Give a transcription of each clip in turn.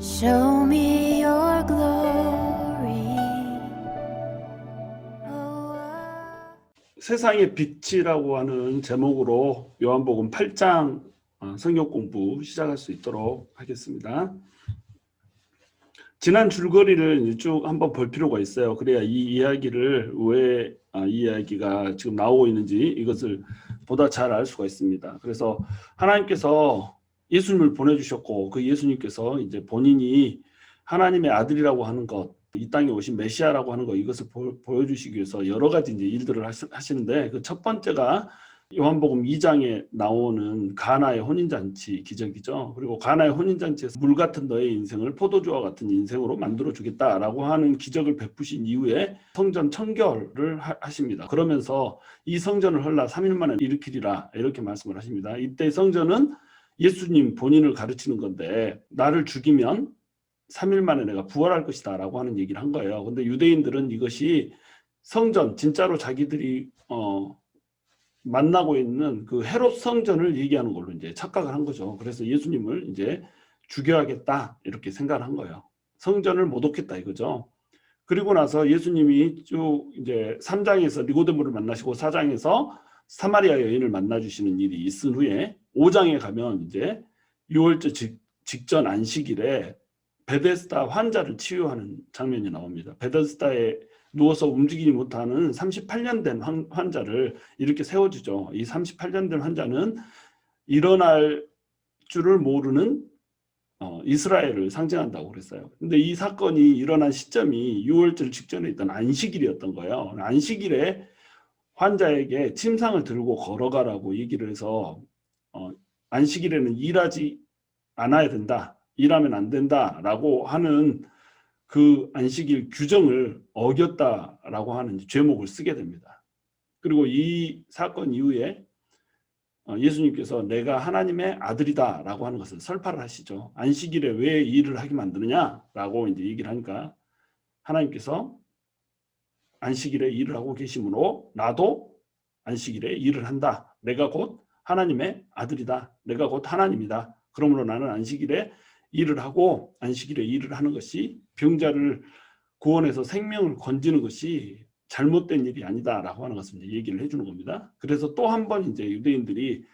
Show me your glory. 세상의 빛이라고 하는 제목으로 요한복음 8장 성경 공부 시작할 수 있도록 하겠습니다. 지난 줄거리를 쭉 한번 볼 필요가 있어요. 그래야 이 이야기를 왜 이 이야기가 지금 나오고 있는지 이것을 보다 잘 알 수가 있습니다. 그래서 하나님께서 예수님을 보내주셨고 그 예수님께서 이제 본인이 하나님의 아들이라고 하는 것, 이 땅에 오신 메시아라고 하는 것, 이것을 보여주시기 위해서 여러 가지 이제 일들을 하시는데 그 첫 번째가 요한복음 2장에 나오는 가나의 혼인잔치 기적이죠. 그리고 가나의 혼인잔치에서 물 같은 너의 인생을 포도주와 같은 인생으로 만들어주겠다라고 하는 기적을 베푸신 이후에 성전 청결을 하십니다. 그러면서 이 성전을 헐라 3일 만에 일으키리라 이렇게 말씀을 하십니다. 이때 성전은 예수님 본인을 가르치는 건데 나를 죽이면 3일 만에 내가 부활할 것이다 라고 하는 얘기를 한 거예요. 근데 유대인들은 이것이 성전, 진짜로 자기들이 만나고 있는 그 헤롯 성전을 얘기하는 걸로 이제 착각을 한 거죠. 그래서 예수님을 이제 죽여야겠다 이렇게 생각을 한 거예요. 성전을 못 얻겠다 이거죠. 그리고 나서 예수님이 쭉 이제 3장에서 니고데모를 만나시고 4장에서 사마리아 여인을 만나 주시는 일이 있은 후에 5장에 가면 이제 6월절 직전 안식일에 베데스다 환자를 치유하는 장면이 나옵니다. 베데스다에 누워서 움직이지 못하는 38년 된 환자를 이렇게 세워주죠. 이 38년 된 환자는 일어날 줄을 모르는 이스라엘을 상징한다고 그랬어요. 근데 이 사건이 일어난 시점이 6월절 직전에 있던 안식일이었던 거예요. 안식일에 환자에게 침상을 들고 걸어가라고 얘기를 해서 안식일에는 일하지 않아야 된다. 일하면 안 된다라고 하는 그 안식일 규정을 어겼다라고 하는 죄목을 쓰게 됩니다. 그리고 이 사건 이후에 예수님께서 내가 하나님의 아들이다라고 하는 것을 설파를 하시죠. 안식일에 왜 일을 하게 만드느냐라고 이제 얘기를 하니까 하나님께서 안식일에 일을 하고 계시므로 나도 안식일에 일을 한다. 내가 곧 하나님의 아들이다. 내가 곧 하나님이다. 그러므로 나는 안식일에 일을 하고 안식일에 일을 하는 것이 병자를 구원해서 생명을 건지는 것이 잘못된 일이 아니다라고 하는 것을 이제 얘기를 해주는 겁니다. 그래서 또 한 번 이제 유대인들이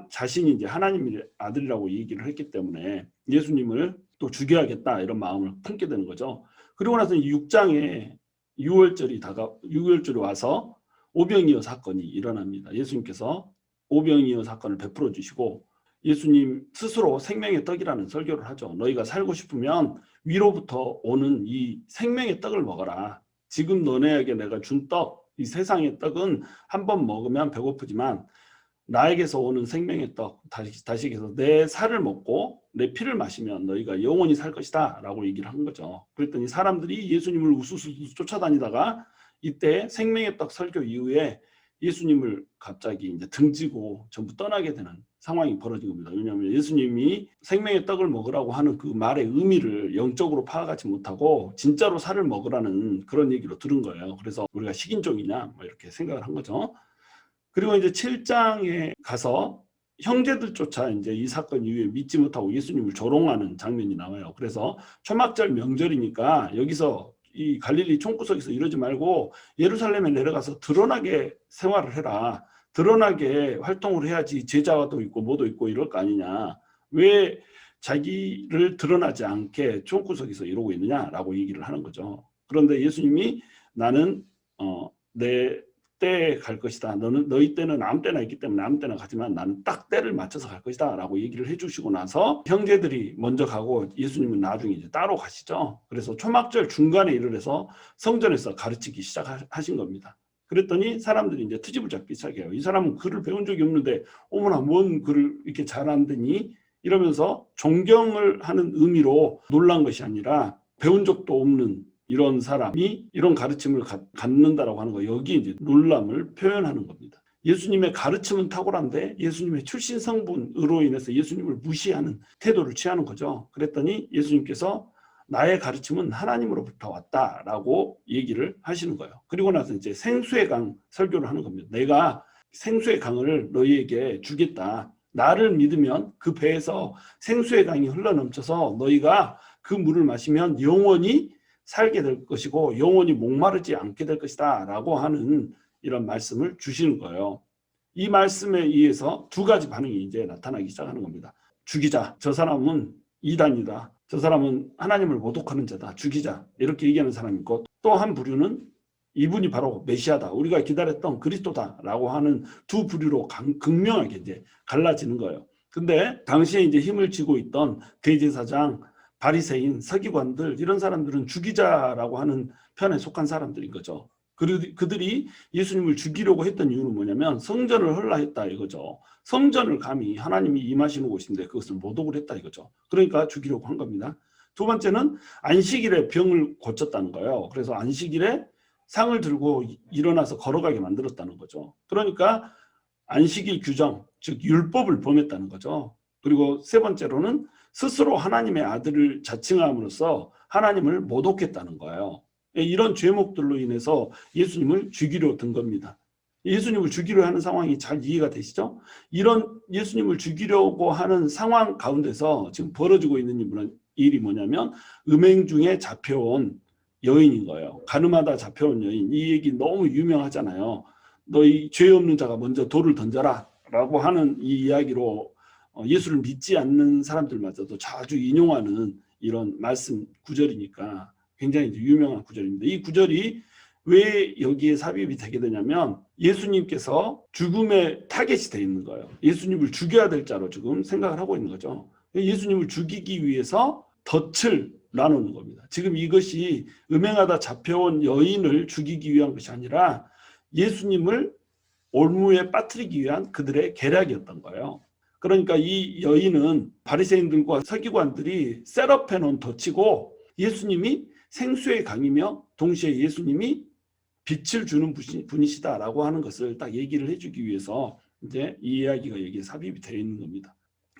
자신이 이제 하나님의 아들이라고 얘기를 했기 때문에 예수님을 또 죽여야겠다 이런 마음을 품게 되는 거죠. 그리고 나서 6장에 6월절이 와서 오병이어 사건이 일어납니다. 예수님께서 오병이어 사건을 베풀어 주시고 예수님 스스로 생명의 떡이라는 설교를 하죠. 너희가 살고 싶으면 위로부터 오는 이 생명의 떡을 먹어라. 지금 너네에게 내가 준 떡, 이 세상의 떡은 한 번 먹으면 배고프지만 나에게서 오는 생명의 떡, 다시 해서 내 살을 먹고 내 피를 마시면 너희가 영원히 살 것이다 라고 얘기를 한 거죠. 그랬더니 사람들이 예수님을 우수수 쫓아다니다가 이때 생명의 떡 설교 이후에 예수님을 갑자기 이제 등지고 전부 떠나게 되는 상황이 벌어진 겁니다. 왜냐하면 예수님이 생명의 떡을 먹으라고 하는 그 말의 의미를 영적으로 파악하지 못하고 진짜로 살을 먹으라는 그런 얘기로 들은 거예요. 그래서 우리가 식인종이냐 뭐 이렇게 생각을 한 거죠. 그리고 이제 7장에 가서 형제들조차 이제 이 사건 이후에 믿지 못하고 예수님을 조롱하는 장면이 나와요. 그래서 초막절 명절이니까 여기서 이 갈릴리 총구석에서 이러지 말고 예루살렘에 내려가서 드러나게 생활을 해라. 드러나게 활동을 해야지 제자도 있고 뭐도 있고 이럴 거 아니냐. 왜 자기를 드러나지 않게 총구석에서 이러고 있느냐라고 얘기를 하는 거죠. 그런데 예수님이 나는 내 때에 갈 것이다. 너희 때는 아무 때나 있기 때문에 아무 때나 가지만 나는 딱 때를 맞춰서 갈 것이다 라고 얘기를 해주시고 나서 형제들이 먼저 가고 예수님은 나중에 이제 따로 가시죠. 그래서 초막절 중간에 일을 해서 성전에서 가르치기 시작하신 겁니다. 그랬더니 사람들이 이제 트집을 잡기 시작해요. 이 사람은 글을 배운 적이 없는데 어머나 뭔 글을 이렇게 잘한다니 이러면서 존경을 하는 의미로 놀란 것이 아니라 배운 적도 없는 이런 사람이 이런 가르침을 갖는다라고 하는 거, 여기 이제 놀람을 표현하는 겁니다. 예수님의 가르침은 탁월한데 예수님의 출신 성분으로 인해서 예수님을 무시하는 태도를 취하는 거죠. 그랬더니 예수님께서 나의 가르침은 하나님으로부터 왔다라고 얘기를 하시는 거예요. 그리고 나서 이제 생수의 강 설교를 하는 겁니다. 내가 생수의 강을 너희에게 주겠다. 나를 믿으면 그 배에서 생수의 강이 흘러넘쳐서 너희가 그 물을 마시면 영원히 살게 될 것이고 영원히 목마르지 않게 될 것이다 라고 하는 이런 말씀을 주시는 거예요. 이 말씀에 의해서 두 가지 반응이 이제 나타나기 시작하는 겁니다. 죽이자. 저 사람은 이단이다. 저 사람은 하나님을 모독하는 자다. 죽이자. 이렇게 얘기하는 사람이 있고 또 한 부류는 이분이 바로 메시아다. 우리가 기다렸던 그리스도다라고 하는 두 부류로 극명하게 이제 갈라지는 거예요. 근데 당시에 이제 힘을 쥐고 있던 대제사장, 바리새인, 서기관들 이런 사람들은 죽이자라고 하는 편에 속한 사람들인 거죠. 그들이 예수님을 죽이려고 했던 이유는 뭐냐면 성전을 헐라 했다 이거죠. 성전을 감히 하나님이 임하시는 곳인데 그것을 모독을 했다 이거죠. 그러니까 죽이려고 한 겁니다. 두 번째는 안식일에 병을 고쳤다는 거예요. 그래서 안식일에 상을 들고 일어나서 걸어가게 만들었다는 거죠. 그러니까 안식일 규정, 즉 율법을 범했다는 거죠. 그리고 세 번째로는 스스로 하나님의 아들을 자칭함으로써 하나님을 모독했다는 거예요. 이런 죄목들로 인해서 예수님을 죽이려 든 겁니다. 예수님을 죽이려 하는 상황이 잘 이해가 되시죠? 이런 예수님을 죽이려고 하는 상황 가운데서 지금 벌어지고 있는 일이 뭐냐면 음행 중에 잡혀온 여인인 거예요. 가늠하다 잡혀온 여인. 이 얘기 너무 유명하잖아요. 너희 죄 없는 자가 먼저 돌을 던져라 라고 하는 이 이야기로 예수를 믿지 않는 사람들마저도 자주 인용하는 이런 말씀 구절이니까 굉장히 유명한 구절입니다. 이 구절이 왜 여기에 삽입이 되게 되냐면 예수님께서 죽음의 타겟이 되어 있는 거예요. 예수님을 죽여야 될 자로 지금 생각을 하고 있는 거죠. 예수님을 죽이기 위해서 덫을 나누는 겁니다. 지금 이것이 음행하다 잡혀온 여인을 죽이기 위한 것이 아니라 예수님을 올무에 빠뜨리기 위한 그들의 계략이었던 거예요. 그러니까 이 여인은 바리새인들과 서기관들이 셋업해 놓은 덫이고 예수님이 생수의 강이며 동시에 예수님이 빛을 주는 분이시다라고 하는 것을 딱 얘기를 해주기 위해서 이제 이 이야기가 여기에 삽입이 되어 있는 겁니다.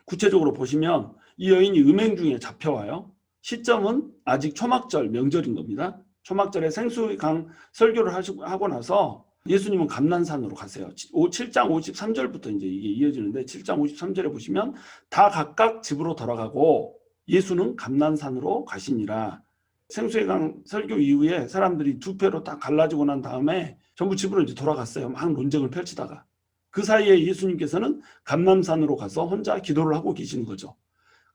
구체적으로 보시면 이 여인이 음행 중에 잡혀와요. 시점은 아직 초막절 명절인 겁니다. 초막절에 생수의 강 설교를 하고 나서 예수님은 감난산으로 가세요. 7장 53절부터 이제 이게 이어지는데 7장 53절에 보시면 다 각각 집으로 돌아가고 예수는 감난산으로 가시니라. 생수의 강 설교 이후에 사람들이 두 패로 딱 갈라지고 난 다음에 전부 집으로 이제 돌아갔어요. 막 논쟁을 펼치다가. 그 사이에 예수님께서는 감남산으로 가서 혼자 기도를 하고 계시는 거죠.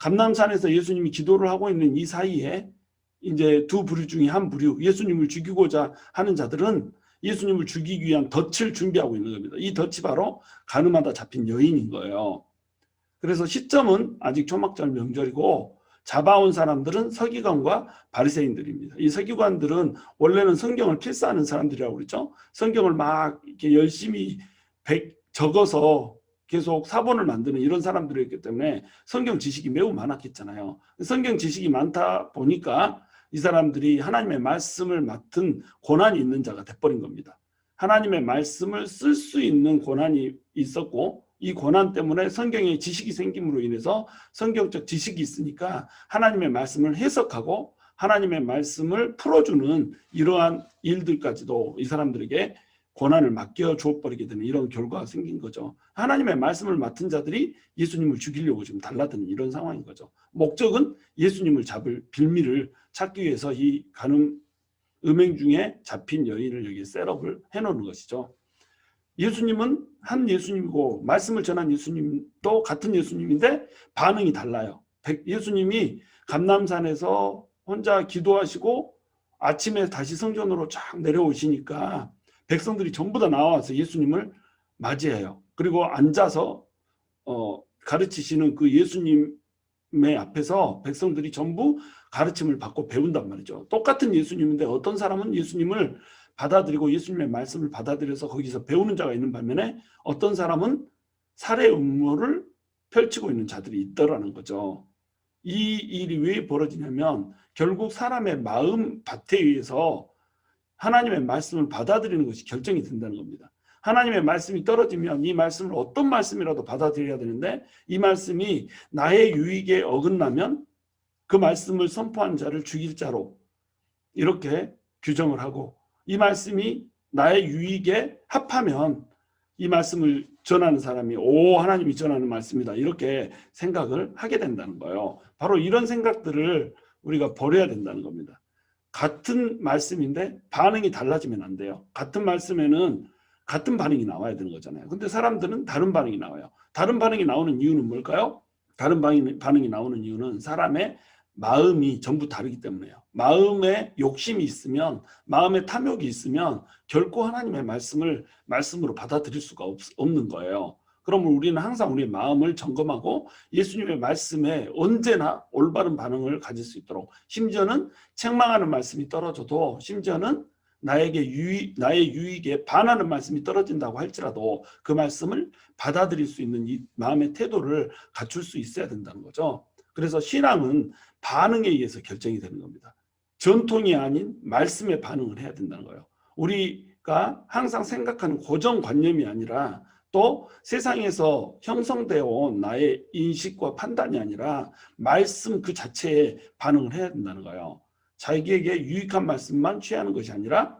감남산에서 예수님이 기도를 하고 있는 이 사이에 이제 두 부류 중에 한 부류, 예수님을 죽이고자 하는 자들은 예수님을 죽이기 위한 덫을 준비하고 있는 겁니다. 이 덫이 바로 가늠하다 잡힌 여인인 거예요. 그래서 시점은 아직 초막절 명절이고 잡아온 사람들은 서기관과 바리새인들입니다. 이 서기관들은 원래는 성경을 필사하는 사람들이라고 그랬죠. 성경을 막 이렇게 열심히 적어서 계속 사본을 만드는 이런 사람들이었기 때문에 성경 지식이 매우 많았겠잖아요. 성경 지식이 많다 보니까 이 사람들이 하나님의 말씀을 맡은 권한이 있는 자가 돼버린 겁니다. 하나님의 말씀을 쓸 수 있는 권한이 있었고 이 권한 때문에 성경에 지식이 생김으로 인해서 성경적 지식이 있으니까 하나님의 말씀을 해석하고 하나님의 말씀을 풀어주는 이러한 일들까지도 이 사람들에게 권한을 맡겨줘 버리게 되는 이런 결과가 생긴 거죠. 하나님의 말씀을 맡은 자들이 예수님을 죽이려고 지금 달라드는 이런 상황인 거죠. 목적은 예수님을 잡을 빌미를 찾기 위해서 이 음행 중에 잡힌 여인을 여기 셋업을 해놓는 것이죠. 예수님은 한 예수님이고 말씀을 전한 예수님도 같은 예수님인데 반응이 달라요. 예수님이 감람산에서 혼자 기도하시고 아침에 다시 성전으로 쫙 내려오시니까 백성들이 전부 다 나와서 예수님을 맞이해요. 그리고 앉아서 가르치시는 그 예수님의 앞에서 백성들이 전부 가르침을 받고 배운단 말이죠. 똑같은 예수님인데 어떤 사람은 예수님을 받아들이고 예수님의 말씀을 받아들여서 거기서 배우는 자가 있는 반면에 어떤 사람은 살해 음모를 펼치고 있는 자들이 있더라는 거죠. 이 일이 왜 벌어지냐면 결국 사람의 마음 밭에 의해서 하나님의 말씀을 받아들이는 것이 결정이 된다는 겁니다. 하나님의 말씀이 떨어지면 이 말씀을 어떤 말씀이라도 받아들여야 되는데 이 말씀이 나의 유익에 어긋나면 그 말씀을 선포한 자를 죽일 자로 이렇게 규정을 하고 이 말씀이 나의 유익에 합하면 이 말씀을 전하는 사람이 하나님이 전하는 말씀이다 이렇게 생각을 하게 된다는 거예요. 바로 이런 생각들을 우리가 버려야 된다는 겁니다. 같은 말씀인데 반응이 달라지면 안 돼요. 같은 말씀에는 같은 반응이 나와야 되는 거잖아요. 근데 사람들은 다른 반응이 나와요. 다른 반응이 나오는 이유는 뭘까요? 다른 반응이 나오는 이유는 사람의 마음이 전부 다르기 때문에요. 마음에 욕심이 있으면, 마음에 탐욕이 있으면 결코 하나님의 말씀을 말씀으로 받아들일 수가 없는 거예요. 그러면 우리는 항상 우리의 마음을 점검하고 예수님의 말씀에 언제나 올바른 반응을 가질 수 있도록, 심지어는 책망하는 말씀이 떨어져도, 심지어는 나의 유익에 반하는 말씀이 떨어진다고 할지라도 그 말씀을 받아들일 수 있는 이 마음의 태도를 갖출 수 있어야 된다는 거죠. 그래서 신앙은 반응에 의해서 결정이 되는 겁니다. 전통이 아닌 말씀에 반응을 해야 된다는 거예요. 우리가 항상 생각하는 고정관념이 아니라, 또 세상에서 형성되어 온 나의 인식과 판단이 아니라 말씀 그 자체에 반응을 해야 된다는 거예요. 자기에게 유익한 말씀만 취하는 것이 아니라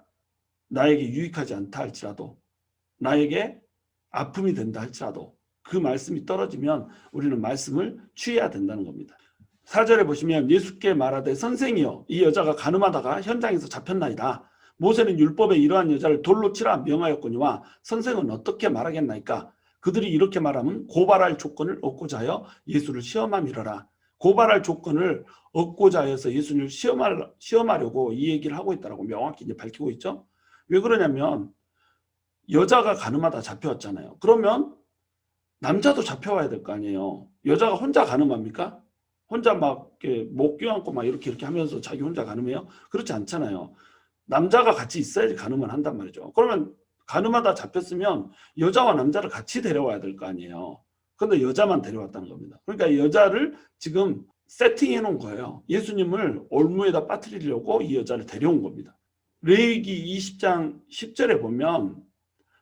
나에게 유익하지 않다 할지라도, 나에게 아픔이 된다 할지라도 그 말씀이 떨어지면 우리는 말씀을 취해야 된다는 겁니다. 4절에 보시면 예수께 말하되 선생이여 이 여자가 간음하다가 현장에서 잡혔나이다. 모세는 율법에 이러한 여자를 돌로 치라 명하였거니와 선생은 어떻게 말하겠나이까? 그들이 이렇게 말하면 고발할 조건을 얻고자 하여 예수를 시험함이러라. 고발할 조건을 얻고자 해서 예수를 시험하려고 이 얘기를 하고 있다고 명확히 이제 밝히고 있죠. 왜 그러냐면 여자가 간음하다 잡혀왔잖아요. 그러면 남자도 잡혀와야 될 거 아니에요. 여자가 혼자 간음합니까? 혼자 막 이렇게 목 껴안고 막 이렇게 하면서 자기 혼자 간음해요? 그렇지 않잖아요. 남자가 같이 있어야지 간음을 한단 말이죠. 그러면 간음하다 잡혔으면 여자와 남자를 같이 데려와야 될 거 아니에요. 그런데 여자만 데려왔다는 겁니다. 그러니까 여자를 지금 세팅해 놓은 거예요. 예수님을 올무에다 빠뜨리려고 이 여자를 데려온 겁니다. 레위기 20장 10절에 보면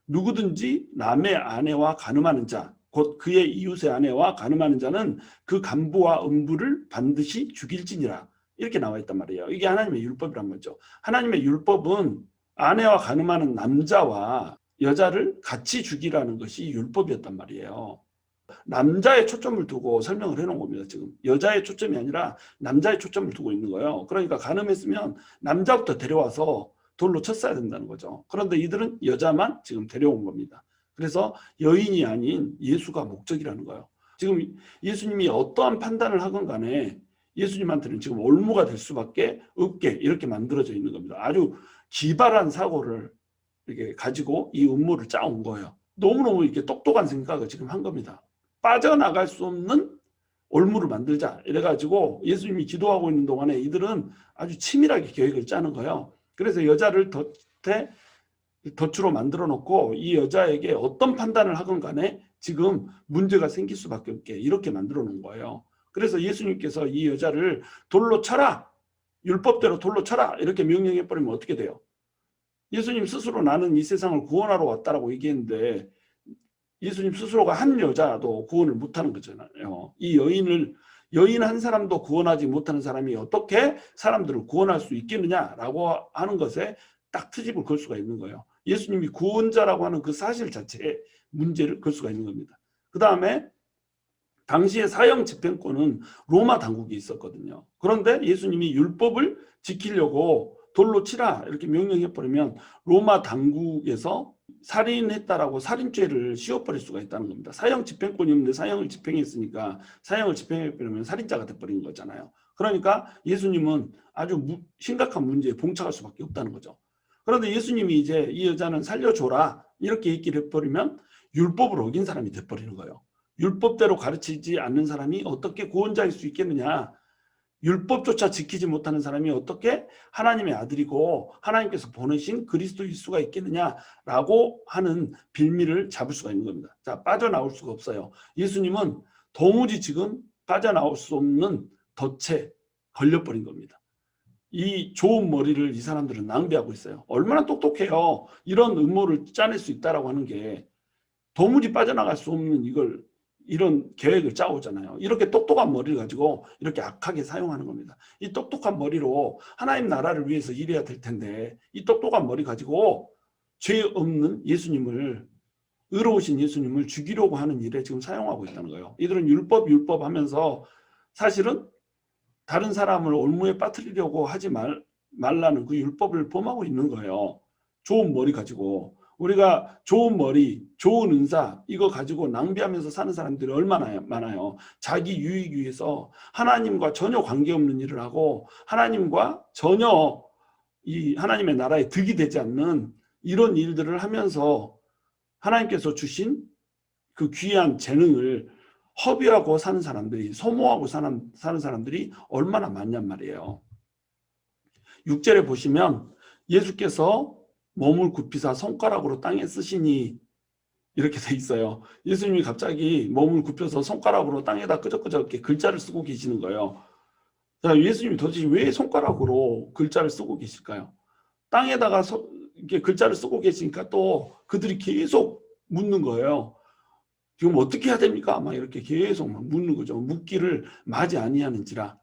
누구든지 남의 아내와 간음하는 자, 곧 그의 이웃의 아내와 간음하는 자는 그 간부와 음부를 반드시 죽일지니라. 이렇게 나와 있단 말이에요. 이게 하나님의 율법이란 말이죠. 하나님의 율법은 아내와 간음하는 남자와 여자를 같이 죽이라는 것이 율법이었단 말이에요. 남자의 초점을 두고 설명을 해놓은 겁니다. 지금 여자의 초점이 아니라 남자의 초점을 두고 있는 거예요. 그러니까 간음했으면 남자부터 데려와서 돌로 쳤어야 된다는 거죠. 그런데 이들은 여자만 지금 데려온 겁니다. 그래서 여인이 아닌 예수가 목적이라는 거예요. 지금 예수님이 어떠한 판단을 하건 간에 예수님한테는 지금 올무가 될 수밖에 없게 이렇게 만들어져 있는 겁니다. 아주 기발한 사고를 이렇게 가지고 이 음모를 짜온 거예요. 너무너무 이렇게 똑똑한 생각을 지금 한 겁니다. 빠져나갈 수 없는 올무를 만들자 이래가지고 예수님이 기도하고 있는 동안에 이들은 아주 치밀하게 계획을 짜는 거예요. 그래서 여자를 덫으로 만들어 놓고 이 여자에게 어떤 판단을 하건 간에 지금 문제가 생길 수밖에 없게 이렇게 만들어 놓은 거예요. 그래서 예수님께서 이 여자를 돌로 쳐라, 율법대로 돌로 쳐라 이렇게 명령해 버리면 어떻게 돼요? 예수님 스스로 나는 이 세상을 구원하러 왔다라고 얘기했는데 예수님 스스로가 한 여자도 구원을 못하는 거잖아요. 이 여인 한 사람도 구원하지 못하는 사람이 어떻게 사람들을 구원할 수 있겠느냐라고 하는 것에 딱 트집을 걸 수가 있는 거예요. 예수님이 구원자라고 하는 그 사실 자체에 문제를 걸 수가 있는 겁니다. 그 다음에 당시의 사형 집행권은 로마 당국이 있었거든요. 그런데 예수님이 율법을 지키려고 돌로 치라 이렇게 명령해버리면 로마 당국에서 살인했다라고 살인죄를 씌워버릴 수가 있다는 겁니다. 사형 집행권이 없는데 사형을 집행했으니까 사형을 집행해버리면 살인자가 돼버린 거잖아요. 그러니까 예수님은 아주 심각한 문제에 봉착할 수밖에 없다는 거죠. 그런데 예수님이 이제 이 여자는 살려줘라 이렇게 얘기를 해버리면 율법을 어긴 사람이 돼버리는 거예요. 율법대로 가르치지 않는 사람이 어떻게 구원자일 수 있겠느냐. 율법조차 지키지 못하는 사람이 어떻게 하나님의 아들이고 하나님께서 보내신 그리스도일 수가 있겠느냐라고 하는 빌미를 잡을 수가 있는 겁니다. 자, 빠져나올 수가 없어요. 예수님은 도무지 지금 빠져나올 수 없는 덫에 걸려버린 겁니다. 이 좋은 머리를 이 사람들은 낭비하고 있어요. 얼마나 똑똑해요. 이런 음모를 짜낼 수 있다라고 하는 게 도무지 빠져나갈 수 없는 이런 계획을 짜오잖아요. 이렇게 똑똑한 머리를 가지고 이렇게 악하게 사용하는 겁니다. 이 똑똑한 머리로 하나님 나라를 위해서 일해야 될 텐데 이 똑똑한 머리 가지고 죄 없는 예수님을 의로우신 예수님을 죽이려고 하는 일에 지금 사용하고 있다는 거예요. 이들은 율법 하면서 사실은 다른 사람을 올무에 빠뜨리려고 하지 말라는 그 율법을 범하고 있는 거예요. 좋은 머리 가지고. 우리가 좋은 머리, 좋은 은사 이거 가지고 낭비하면서 사는 사람들이 얼마나 많아요. 자기 유익 위해서 하나님과 전혀 관계없는 일을 하고 하나님과 전혀 이 하나님의 나라에 득이 되지 않는 이런 일들을 하면서 하나님께서 주신 그 귀한 재능을 허비하고 사는 사람들이, 소모하고 사는 사람들이 얼마나 많냔 말이에요. 6절에 보시면 예수께서 몸을 굽히사 손가락으로 땅에 쓰시니 이렇게 돼 있어요. 예수님이 갑자기 몸을 굽혀서 손가락으로 땅에다 끄적끄적 이렇게 글자를 쓰고 계시는 거예요. 자, 예수님이 도대체 왜 손가락으로 글자를 쓰고 계실까요? 땅에다가 이렇게 글자를 쓰고 계시니까 또 그들이 계속 묻는 거예요. 지금 어떻게 해야 됩니까? 막 이렇게 계속 막 묻는 거죠. 묻기를 마지 아니하는지라.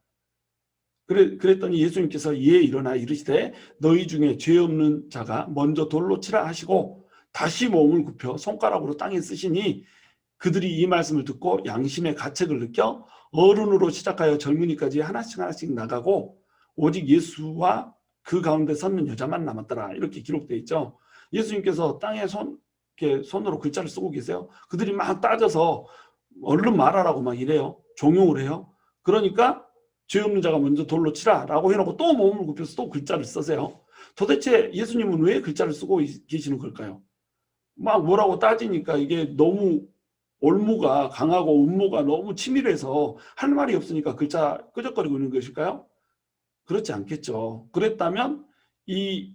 그랬더니 예수님께서 이에 일어나 이르시되 너희 중에 죄 없는 자가 먼저 돌로 치라 하시고 다시 몸을 굽혀 손가락으로 땅에 쓰시니 그들이 이 말씀을 듣고 양심의 가책을 느껴 어른으로 시작하여 젊은이까지 하나씩 나가고 오직 예수와 그 가운데 섰는 여자만 남았더라. 이렇게 기록되어 있죠. 예수님께서 땅에 이렇게 손으로 글자를 쓰고 계세요. 그들이 막 따져서 얼른 말하라고 막 이래요. 종용을 해요. 그러니까 죄 없는 자가 먼저 돌로 치라 라고 해놓고 또 몸을 굽혀서 또 글자를 쓰세요. 도대체 예수님은 왜 글자를 쓰고 계시는 걸까요? 막 뭐라고 따지니까 이게 너무 올무가 강하고 음모가 너무 치밀해서 할 말이 없으니까 글자 끄적거리고 있는 것일까요? 그렇지 않겠죠. 그랬다면 이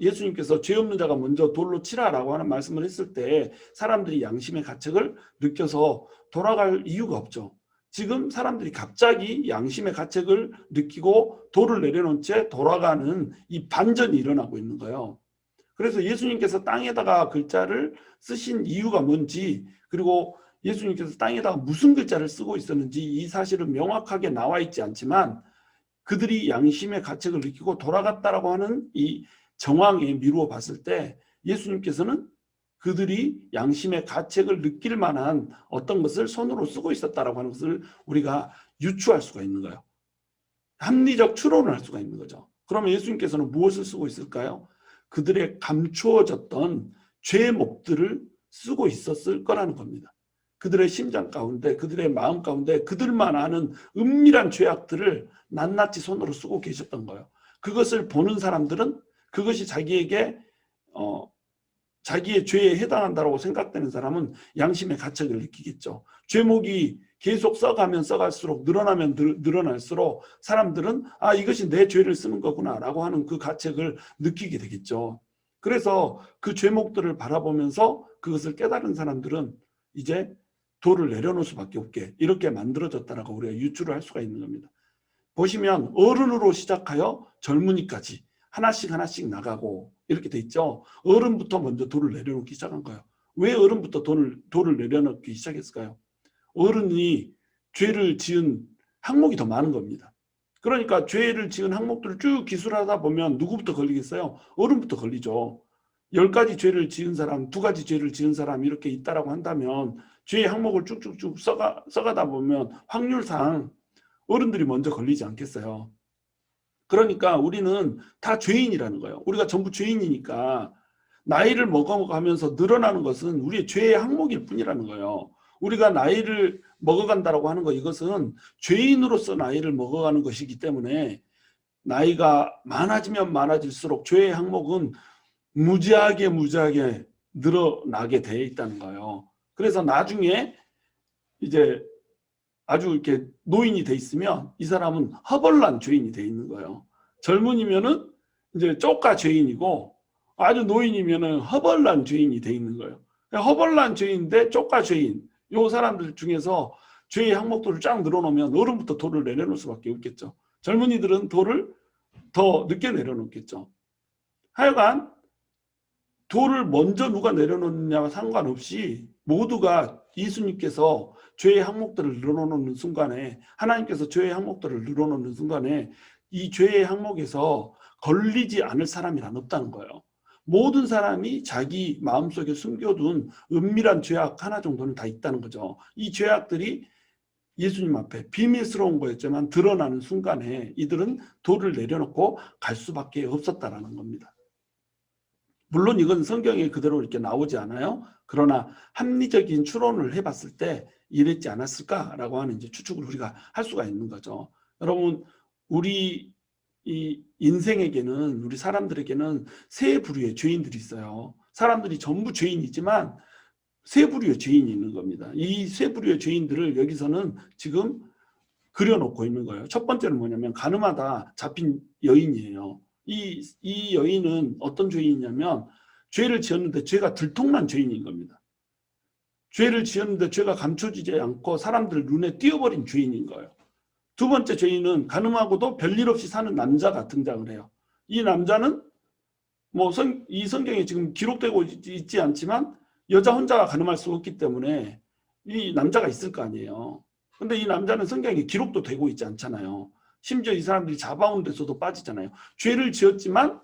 예수님께서 죄 없는 자가 먼저 돌로 치라라고 하는 말씀을 했을 때 사람들이 양심의 가책을 느껴서 돌아갈 이유가 없죠. 지금 사람들이 갑자기 양심의 가책을 느끼고 돌을 내려놓은 채 돌아가는 이 반전이 일어나고 있는 거예요. 그래서 예수님께서 땅에다가 글자를 쓰신 이유가 뭔지, 그리고 예수님께서 땅에다가 무슨 글자를 쓰고 있었는지 이 사실은 명확하게 나와 있지 않지만 그들이 양심의 가책을 느끼고 돌아갔다라고 하는 이 정황에 미루어 봤을 때 예수님께서는 그들이 양심의 가책을 느낄 만한 어떤 것을 손으로 쓰고 있었다라고 하는 것을 우리가 유추할 수가 있는 거예요. 합리적 추론을 할 수가 있는 거죠. 그러면 예수님께서는 무엇을 쓰고 있을까요? 그들의 감추어졌던 죄목들을 쓰고 있었을 거라는 겁니다. 그들의 심장 가운데, 그들의 마음 가운데 그들만 아는 은밀한 죄악들을 낱낱이 손으로 쓰고 계셨던 거예요. 그것을 보는 사람들은 그것이 자기에게 자기의 죄에 해당한다고 생각되는 사람은 양심의 가책을 느끼겠죠. 죄목이 계속 써가면 써갈수록 늘어나면 늘어날수록 사람들은 이것이 내 죄를 쓰는 거구나 라고 하는 그 가책을 느끼게 되겠죠. 그래서 그 죄목들을 바라보면서 그것을 깨달은 사람들은 이제 돌을 내려놓을 수밖에 없게 이렇게 만들어졌다라고 우리가 유추를 할 수가 있는 겁니다. 보시면 어른으로 시작하여 젊은이까지 하나씩 나가고 이렇게 돼 있죠. 어른부터 먼저 돌을 내려놓기 시작한 거예요. 왜 어른부터 돌을 내려놓기 시작했을까요? 어른이 죄를 지은 항목이 더 많은 겁니다. 그러니까 죄를 지은 항목들을 쭉 기술하다 보면 누구부터 걸리겠어요? 어른부터 걸리죠. 10가지 죄를 지은 사람, 2가지 죄를 지은 사람 이렇게 있다라고 한다면 죄의 항목을 쭉쭉쭉 써가다 보면 확률상 어른들이 먼저 걸리지 않겠어요. 그러니까 우리는 다 죄인이라는 거예요. 우리가 전부 죄인이니까 나이를 먹어가면서 늘어나는 것은 우리의 죄의 항목일 뿐이라는 거예요. 우리가 나이를 먹어간다라고 하는 거 이것은 죄인으로서 나이를 먹어가는 것이기 때문에 나이가 많아지면 많아질수록 죄의 항목은 무지하게 늘어나게 돼 있다는 거예요. 그래서 나중에 이제 아주 이렇게 노인이 돼 있으면 이 사람은 허벌난 죄인이 돼 있는 거예요. 젊은이면은 이제 쪼까 죄인이고 아주 노인이면은 허벌난 죄인이 돼 있는 거예요. 허벌난 죄인인데 쪼까 죄인. 요 사람들 중에서 죄의 항목들을 쫙 늘어놓으면 어른부터 돌을 내려놓을 수밖에 없겠죠. 젊은이들은 돌을 더 늦게 내려놓겠죠. 하여간 돌을 먼저 누가 내려놓느냐와 상관없이 모두가 예수님께서 죄의 항목들을 늘어놓는 순간에 하나님께서 죄의 항목들을 늘어놓는 순간에 이 죄의 항목에서 걸리지 않을 사람이란 없다는 거예요. 모든 사람이 자기 마음속에 숨겨둔 은밀한 죄악 하나 정도는 다 있다는 거죠. 이 죄악들이 예수님 앞에 비밀스러운 거였지만 드러나는 순간에 이들은 돌을 내려놓고 갈 수밖에 없었다라는 겁니다. 물론 이건 성경에 그대로 이렇게 나오지 않아요. 그러나 합리적인 추론을 해봤을 때 이랬지 않았을까라고 하는 이제 추측을 우리가 할 수가 있는 거죠. 여러분, 우리 이 인생에게는, 우리 사람들에게는 세 부류의 죄인들이 있어요. 사람들이 전부 죄인이지만 세 부류의 죄인이 있는 겁니다. 이 세 부류의 죄인들을 여기서는 지금 그려놓고 있는 거예요. 첫 번째는 뭐냐면 가늠하다 잡힌 여인이에요. 이 여인은 어떤 죄인이냐면 죄를 지었는데 죄가 들통난 죄인인 겁니다. 죄를 지었는데 죄가 감춰지지 않고 사람들 눈에 띄어버린 죄인인 거예요. 두 번째 죄인은 가늠하고도 별일 없이 사는 남자가 등장을 해요. 이 남자는 이 성경에 지금 기록되고 있지 않지만 여자 혼자가 가늠할 수 없기 때문에 이 남자가 있을 거 아니에요. 근데 이 남자는 성경에 기록도 되고 있지 않잖아요. 심지어 이 사람들이 잡아온 데서도 빠지잖아요. 죄를 지었지만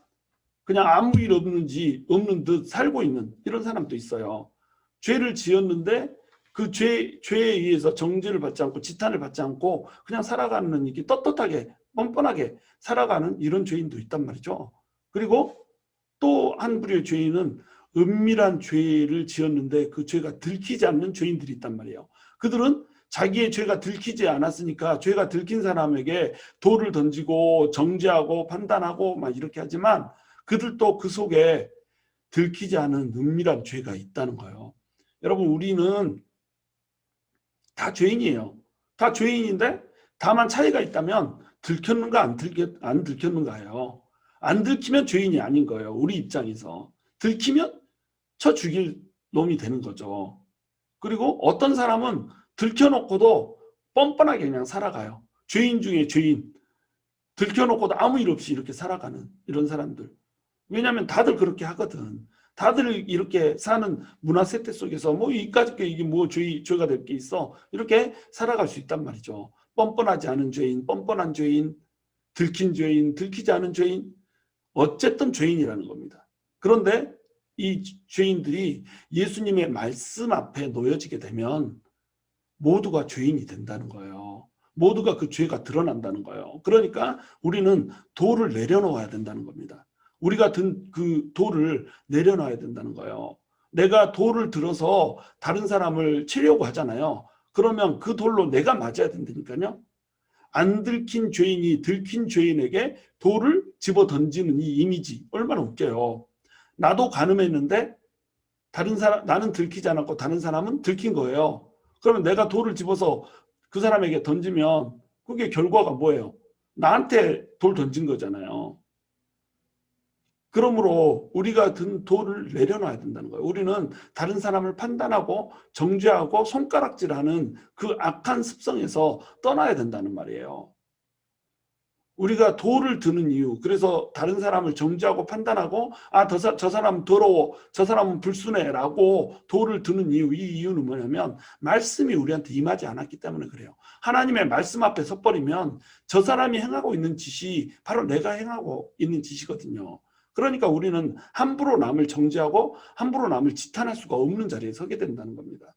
그냥 아무 일 없는 듯 살고 있는 이런 사람도 있어요. 죄를 지었는데 그 죄에 의해서 정죄를 받지 않고 지탄을 받지 않고 그냥 살아가는, 이게 떳떳하게 뻔뻔하게 살아가는 이런 죄인도 있단 말이죠. 그리고 또 한 부류의 죄인은 은밀한 죄를 지었는데 그 죄가 들키지 않는 죄인들이 있단 말이에요. 그들은 자기의 죄가 들키지 않았으니까 죄가 들킨 사람에게 돌을 던지고 정죄하고 판단하고 막 이렇게 하지만 그들도 그 속에 들키지 않은 은밀한 죄가 있다는 거예요. 여러분, 우리는 다 죄인이에요. 다 죄인인데 다만 차이가 있다면 들켰는가 안 들켰는가예요. 안 들키면 죄인이 아닌 거예요. 우리 입장에서. 들키면 쳐 죽일 놈이 되는 거죠. 그리고 어떤 사람은 들켜놓고도 뻔뻔하게 그냥 살아가요. 죄인 중에 죄인. 들켜놓고도 아무 일 없이 이렇게 살아가는 이런 사람들. 왜냐하면 다들 그렇게 하거든. 다들 이렇게 사는 문화 세태 속에서 이까짓 게 이게 죄가 될 게 있어. 이렇게 살아갈 수 있단 말이죠. 뻔뻔하지 않은 죄인, 뻔뻔한 죄인, 들킨 죄인, 들키지 않은 죄인. 어쨌든 죄인이라는 겁니다. 그런데 이 죄인들이 예수님의 말씀 앞에 놓여지게 되면 모두가 죄인이 된다는 거예요. 모두가 그 죄가 드러난다는 거예요. 그러니까 우리는 돌을 내려놓아야 된다는 겁니다. 우리가 든 그 돌을 내려놔야 된다는 거예요. 내가 돌을 들어서 다른 사람을 치려고 하잖아요. 그러면 그 돌로 내가 맞아야 된다니까요. 안 들킨 죄인이 들킨 죄인에게 돌을 집어 던지는 이 이미지 얼마나 웃겨요. 나도 가늠했는데 나는 들키지 않았고 다른 사람은 들킨 거예요. 그러면 내가 돌을 집어서 그 사람에게 던지면 그게 결과가 뭐예요? 나한테 돌 던진 거잖아요. 그러므로 우리가 든 돌을 내려놔야 된다는 거예요. 우리는 다른 사람을 판단하고 정죄하고 손가락질하는 그 악한 습성에서 떠나야 된다는 말이에요. 우리가 돌을 드는 이유, 그래서 다른 사람을 정죄하고 판단하고 저 사람 더러워, 저 사람은 불순해라고 돌을 드는 이유, 이 이유는 뭐냐면 말씀이 우리한테 임하지 않았기 때문에 그래요. 하나님의 말씀 앞에 섰버리면 저 사람이 행하고 있는 짓이 바로 내가 행하고 있는 짓이거든요. 그러니까 우리는 함부로 남을 정죄하고 함부로 남을 지탄할 수가 없는 자리에 서게 된다는 겁니다.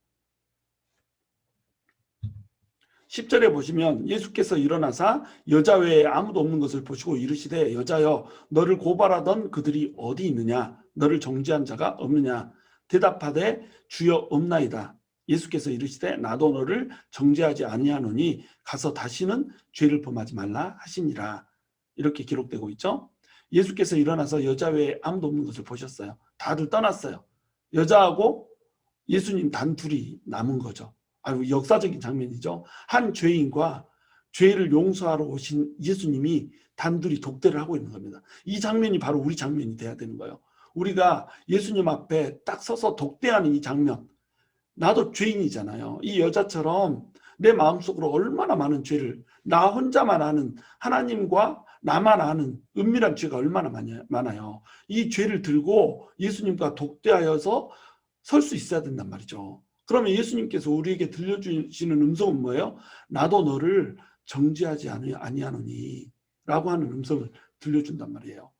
10절에 보시면 예수께서 일어나사 여자 외에 아무도 없는 것을 보시고 이르시되 여자여 너를 고발하던 그들이 어디 있느냐? 너를 정죄한 자가 없느냐? 대답하되 주여 없나이다. 예수께서 이르시되 나도 너를 정죄하지 아니하노니 가서 다시는 죄를 범하지 말라 하시니라. 이렇게 기록되고 있죠. 예수께서 일어나서 여자 외에 아무도 없는 것을 보셨어요. 다들 떠났어요. 여자하고 예수님 단둘이 남은 거죠. 아유, 역사적인 장면이죠. 한 죄인과 죄를 용서하러 오신 예수님이 단둘이 독대를 하고 있는 겁니다. 이 장면이 바로 우리 장면이 돼야 되는 거예요. 우리가 예수님 앞에 딱 서서 독대하는 이 장면. 나도 죄인이잖아요. 이 여자처럼 내 마음속으로 얼마나 많은 죄를, 나 혼자만 아는, 하나님과 나만 아는 은밀한 죄가 얼마나 많아요. 이 죄를 들고 예수님과 독대하여서 설 수 있어야 된단 말이죠. 그러면 예수님께서 우리에게 들려주시는 음성은 뭐예요? 나도 너를 정죄하지 아니하노니 라고 하는 음성을 들려준단 말이에요.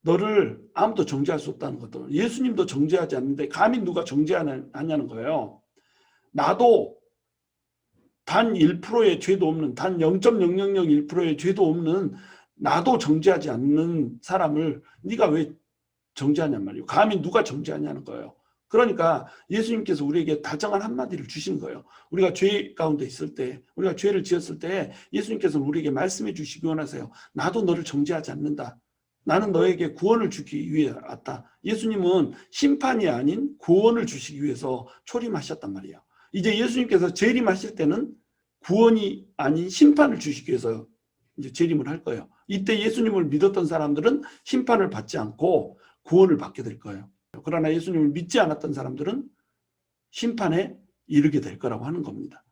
너를 아무도 정죄할 수 없다는 것들. 예수님도 정죄하지 않는데 감히 누가 정죄하냐는 거예요. 나도 단 1%의 죄도 없는, 단 0.0001%의 죄도 없는 나도 정죄하지 않는 사람을 네가 왜 정죄하냔 말이에요. 감히 누가 정죄하냐는 거예요. 그러니까 예수님께서 우리에게 다정한 한마디를 주시는 거예요. 우리가 죄 가운데 있을 때, 우리가 죄를 지었을 때 예수님께서는 우리에게 말씀해 주시기 원하세요. 나도 너를 정죄하지 않는다. 나는 너에게 구원을 주기 위해 왔다. 예수님은 심판이 아닌 구원을 주시기 위해서 초림하셨단 말이에요. 이제 예수님께서 재림하실 때는 구원이 아닌 심판을 주시기 위해서 이제 재림을 할 거예요. 이때 예수님을 믿었던 사람들은 심판을 받지 않고 구원을 받게 될 거예요. 그러나 예수님을 믿지 않았던 사람들은 심판에 이르게 될 거라고 하는 겁니다.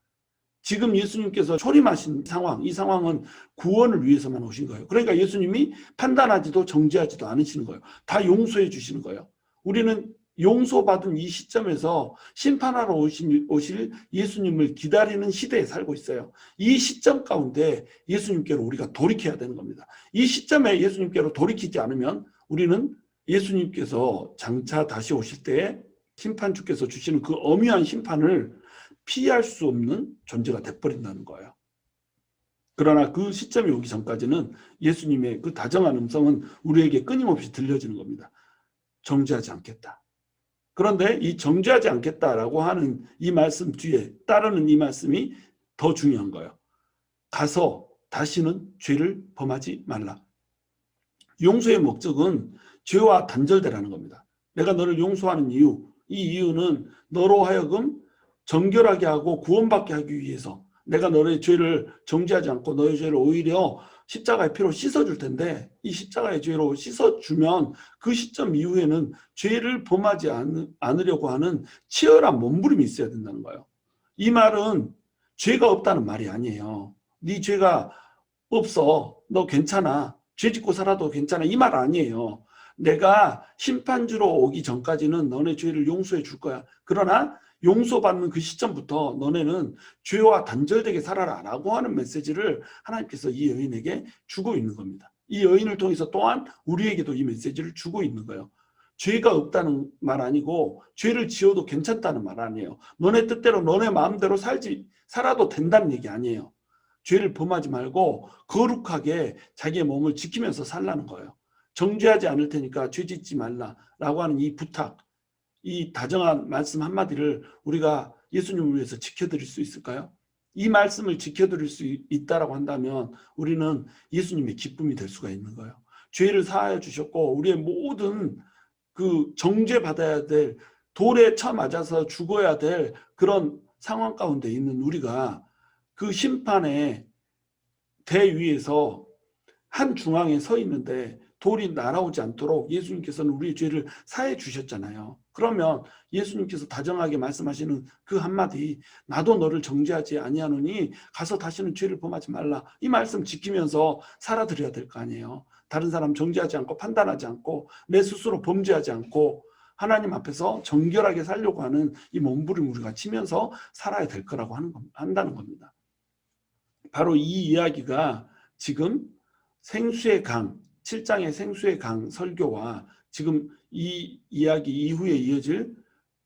지금 예수님께서 초림하신 상황, 이 상황은 구원을 위해서만 오신 거예요. 그러니까 예수님이 판단하지도 정죄하지도 않으시는 거예요. 다 용서해 주시는 거예요. 우리는 용서받은 이 시점에서 심판하러 오실 예수님을 기다리는 시대에 살고 있어요. 이 시점 가운데 예수님께로 우리가 돌이켜야 되는 겁니다. 이 시점에 예수님께로 돌이키지 않으면 우리는 예수님께서 장차 다시 오실 때에 심판주께서 주시는 그 엄위한 심판을 피할 수 없는 존재가 돼버린다는 거예요. 그러나 그 시점이 오기 전까지는 예수님의 그 다정한 음성은 우리에게 끊임없이 들려지는 겁니다. 정죄하지 않겠다. 그런데 이 정죄하지 않겠다라고 하는 이 말씀 뒤에 따르는 이 말씀이 더 중요한 거예요. 가서 다시는 죄를 범하지 말라. 용서의 목적은 죄와 단절되라는 겁니다. 내가 너를 용서하는 이유, 이 이유는 너로 하여금 정결하게 하고 구원받게 하기 위해서 내가 너의 죄를 정죄하지 않고 너의 죄를 오히려 십자가의 피로 씻어줄 텐데 이 십자가의 죄로 씻어주면 그 시점 이후에는 죄를 범하지 않으려고 하는 치열한 몸부림이 있어야 된다는 거예요. 이 말은 죄가 없다는 말이 아니에요. 네 죄가 없어. 너 괜찮아. 죄 짓고 살아도 괜찮아. 이 말 아니에요. 내가 심판주로 오기 전까지는 너네 죄를 용서해 줄 거야. 그러나 용서받는 그 시점부터 너네는 죄와 단절되게 살아라 라고 하는 메시지를 하나님께서 이 여인에게 주고 있는 겁니다. 이 여인을 통해서 또한 우리에게도 이 메시지를 주고 있는 거예요. 죄가 없다는 말 아니고 죄를 지어도 괜찮다는 말 아니에요. 너네 뜻대로 너네 마음대로 살아도 된다는 얘기 아니에요. 죄를 범하지 말고 거룩하게 자기의 몸을 지키면서 살라는 거예요. 정죄하지 않을 테니까 죄 짓지 말라라고 하는 이 부탁, 이 다정한 말씀 한마디를 우리가 예수님을 위해서 지켜드릴 수 있을까요? 이 말씀을 지켜드릴 수 있다라고 한다면 우리는 예수님의 기쁨이 될 수가 있는 거예요. 죄를 사하여 주셨고 우리의 모든 그 정죄받아야 될 돌에 쳐맞아서 죽어야 될 그런 상황 가운데 있는 우리가 그 심판의 대 위에서 한 중앙에 서 있는데 돌이 날아오지 않도록 예수님께서는 우리의 죄를 사해 주셨잖아요. 그러면 예수님께서 다정하게 말씀하시는 그 한마디, 나도 너를 정죄하지 아니하노니 가서 다시는 죄를 범하지 말라, 이 말씀 지키면서 살아드려야 될 거 아니에요. 다른 사람 정죄하지 않고 판단하지 않고 내 스스로 범죄하지 않고 하나님 앞에서 정결하게 살려고 하는 이 몸부림 우리가 치면서 살아야 될 거라고 한다는 겁니다. 바로 이 이야기가 지금 생수의 강, 7장의 생수의 강 설교와 지금 이 이야기 이후에 이어질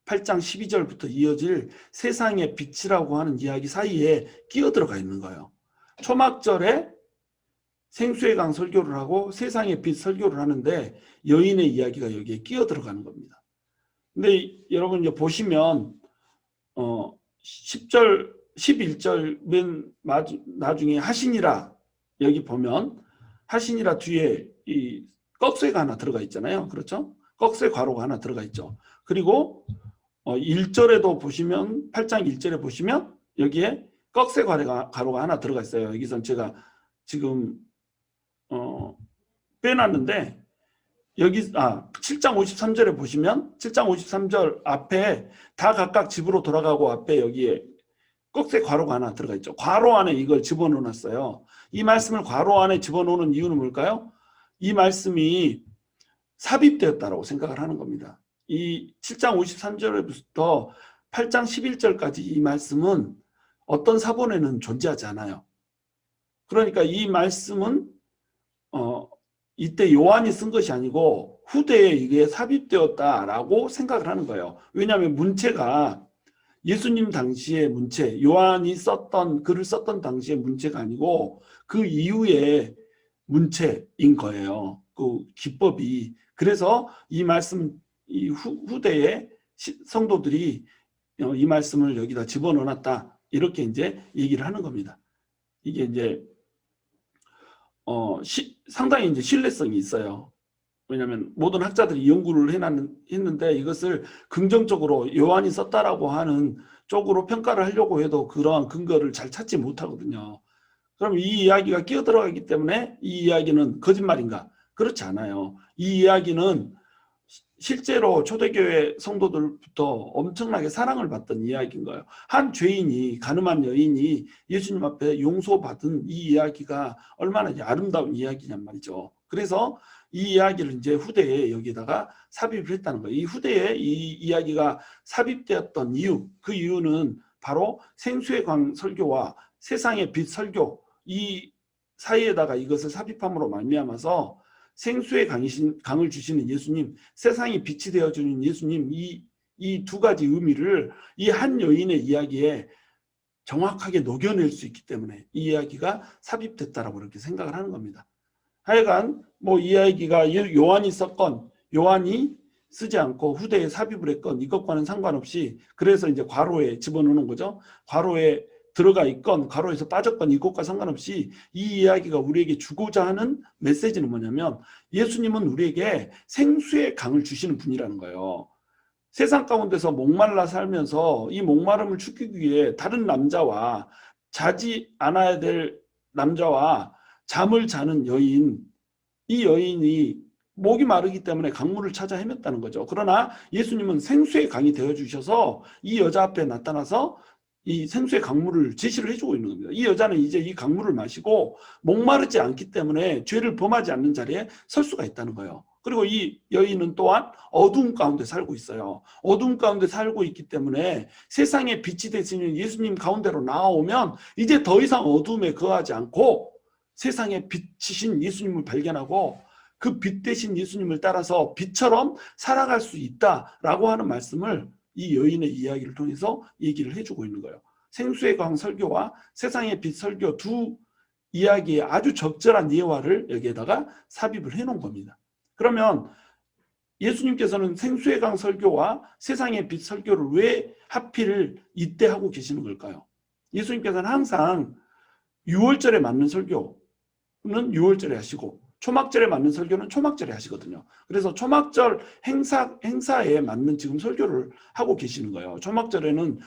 8장 12절부터 이어질 세상의 빛이라고 하는 이야기 사이에 끼어들어가 있는 거예요. 초막절에 생수의 강 설교를 하고 세상의 빛 설교를 하는데 여인의 이야기가 여기에 끼어들어가는 겁니다. 근데 여러분 이제 보시면 10절 11절 맨 나중에 하시니라, 여기 보면 하시니라 뒤에 이 꺽쇠가 하나 들어가 있잖아요. 그렇죠? 꺽쇠 괄호가 하나 들어가 있죠. 그리고 1절에도 보시면 8장 1절에 보시면 여기에 꺽쇠 괄호가 하나 들어가 있어요. 여기선 제가 지금 빼놨는데 여기 7장 53절에 보시면 7장 53절 앞에 다 각각 집으로 돌아가고 앞에 여기에 꺽쇠 괄호가 하나 들어가 있죠. 괄호 안에 이걸 집어넣어놨어요. 이 말씀을 괄호 안에 집어넣는 이유는 뭘까요? 이 말씀이 삽입되었다라고 생각을 하는 겁니다. 이 7장 53절부터 8장 11절까지 이 말씀은 어떤 사본에는 존재하지 않아요. 그러니까 이 말씀은 이때 요한이 쓴 것이 아니고 후대에 이게 삽입되었다라고 생각을 하는 거예요. 왜냐하면 문체가 예수님 당시의 문체, 요한이 썼던 글을 썼던 당시의 문체가 아니고 그 이후의 문체인 거예요. 그 기법이. 그래서 이 말씀, 이 후대의 성도들이 이 말씀을 여기다 집어넣어놨다. 이렇게 이제 얘기를 하는 겁니다. 이게 이제 상당히 이제 신뢰성이 있어요. 왜냐하면 모든 학자들이 연구를 했는데 이것을 긍정적으로 요한이 썼다라고 하는 쪽으로 평가를 하려고 해도 그러한 근거를 잘 찾지 못하거든요. 그럼 이 이야기가 끼어들어가기 때문에 이 이야기는 거짓말인가? 그렇지 않아요. 이 이야기는 실제로 초대교회 성도들부터 엄청나게 사랑을 받던 이야기인 거예요. 한 죄인이, 가늠한 여인이 예수님 앞에 용서받은 이 이야기가 얼마나 아름다운 이야기냔 말이죠. 그래서 이 이야기를 이제 후대에 여기다가 삽입을 했다는 거예요. 이 후대에 이 이야기가 삽입되었던 이유, 그 이유는 바로 생수의 광 설교와 세상의 빛 설교, 이 사이에다가 이것을 삽입함으로 말미암아서 생수의 강을 주시는 예수님, 세상이 빛이 되어주는 예수님, 이 두 가지 의미를 이 한 여인의 이야기에 정확하게 녹여낼 수 있기 때문에 이 이야기가 삽입됐다라고 그렇게 생각을 하는 겁니다. 하여간 뭐 이 이야기가 요한이 썼건 요한이 쓰지 않고 후대에 삽입을 했건 이것과는 상관없이 그래서 이제 괄호에 집어넣는 거죠. 괄호에 들어가 있건 괄호에서 빠졌건 이것과 상관없이 이 이야기가 우리에게 주고자 하는 메시지는 뭐냐면 예수님은 우리에게 생수의 강을 주시는 분이라는 거예요. 세상 가운데서 목말라 살면서 이 목마름을 축이기 위해 다른 남자와 자지 않아야 될 남자와 잠을 자는 여인, 이 여인이 목이 마르기 때문에 강물을 찾아 헤맸다는 거죠. 그러나 예수님은 생수의 강이 되어주셔서 이 여자 앞에 나타나서 이 생수의 강물을 제시를 해주고 있는 겁니다. 이 여자는 이제 이 강물을 마시고 목마르지 않기 때문에 죄를 범하지 않는 자리에 설 수가 있다는 거예요. 그리고 이 여인은 또한 어두움 가운데 살고 있어요. 어두움 가운데 살고 있기 때문에 세상의 빛이 되시는 예수님 가운데로 나오면 이제 더 이상 어두움에 거하지 않고 세상의 빛이신 예수님을 발견하고 그 빛 대신 예수님을 따라서 빛처럼 살아갈 수 있다라고 하는 말씀을 이 여인의 이야기를 통해서 얘기를 해주고 있는 거예요. 생수의 광 설교와 세상의 빛 설교 두 이야기에 아주 적절한 예화를 여기에다가 삽입을 해놓은 겁니다. 그러면 예수님께서는 생수의 강 설교와 세상의 빛 설교를 왜 하필 이때 하고 계시는 걸까요? 예수님께서는 항상 6월절에 맞는 설교는 6월절에 하시고 초막절에 맞는 설교는 초막절에 하시거든요. 그래서 초막절 행사에 맞는 지금 설교를 하고 계시는 거예요. 초막절에는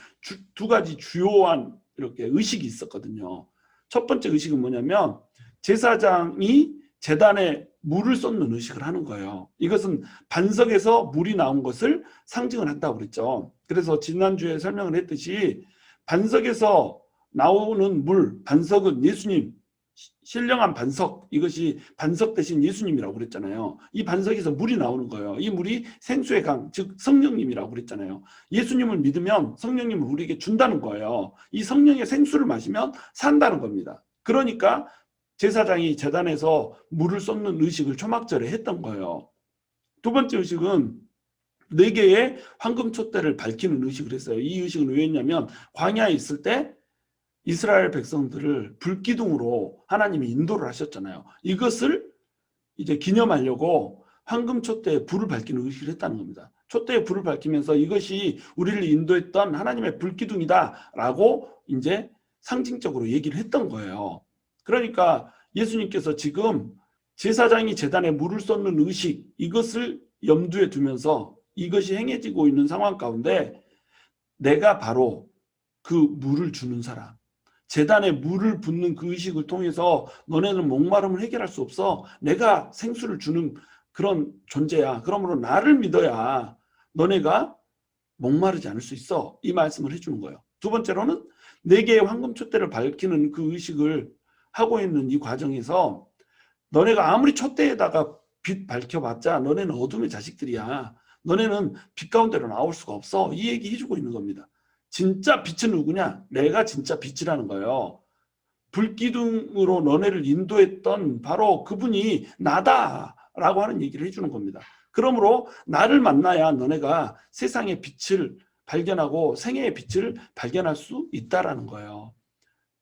두 가지 주요한 이렇게 의식이 있었거든요. 첫 번째 의식은 뭐냐면 제사장이 제단에 물을 쏟는 의식을 하는 거예요. 이것은 반석에서 물이 나온 것을 상징을 한다고 그랬죠. 그래서 지난주에 설명을 했듯이 반석에서 나오는 물, 반석은 예수님, 신령한 반석, 이것이 반석 대신 예수님이라고 그랬잖아요. 이 반석에서 물이 나오는 거예요. 이 물이 생수의 강, 즉 성령님이라고 그랬잖아요. 예수님을 믿으면 성령님을 우리에게 준다는 거예요. 이 성령의 생수를 마시면 산다는 겁니다. 그러니까 제사장이 제단에서 물을 쏟는 의식을 초막절에 했던 거예요. 두 번째 의식은 4개의 황금촛대를 밝히는 의식을 했어요. 이 의식은 왜 했냐면 광야에 있을 때 이스라엘 백성들을 불기둥으로 하나님이 인도를 하셨잖아요. 이것을 이제 기념하려고 황금촛대에 불을 밝히는 의식을 했다는 겁니다. 촛대에 불을 밝히면서 이것이 우리를 인도했던 하나님의 불기둥이다라고 이제 상징적으로 얘기를 했던 거예요. 그러니까 예수님께서 지금 제사장이 제단에 물을 쏟는 의식, 이것을 염두에 두면서 이것이 행해지고 있는 상황 가운데 내가 바로 그 물을 주는 사람, 제단에 물을 붓는 그 의식을 통해서 너네는 목마름을 해결할 수 없어. 내가 생수를 주는 그런 존재야. 그러므로 나를 믿어야 너네가 목마르지 않을 수 있어. 이 말씀을 해주는 거예요. 두 번째로는 4개의 황금촛대를 밝히는 그 의식을 하고 있는 이 과정에서 너네가 아무리 촛대에다가 빛 밝혀봤자 너네는 어둠의 자식들이야. 너네는 빛 가운데로 나올 수가 없어. 이 얘기 해주고 있는 겁니다. 진짜 빛은 누구냐? 내가 진짜 빛이라는 거예요. 불기둥으로 너네를 인도했던 바로 그분이 나다라고 하는 얘기를 해주는 겁니다. 그러므로 나를 만나야 너네가 세상의 빛을 발견하고 생애의 빛을 발견할 수 있다라는 거예요.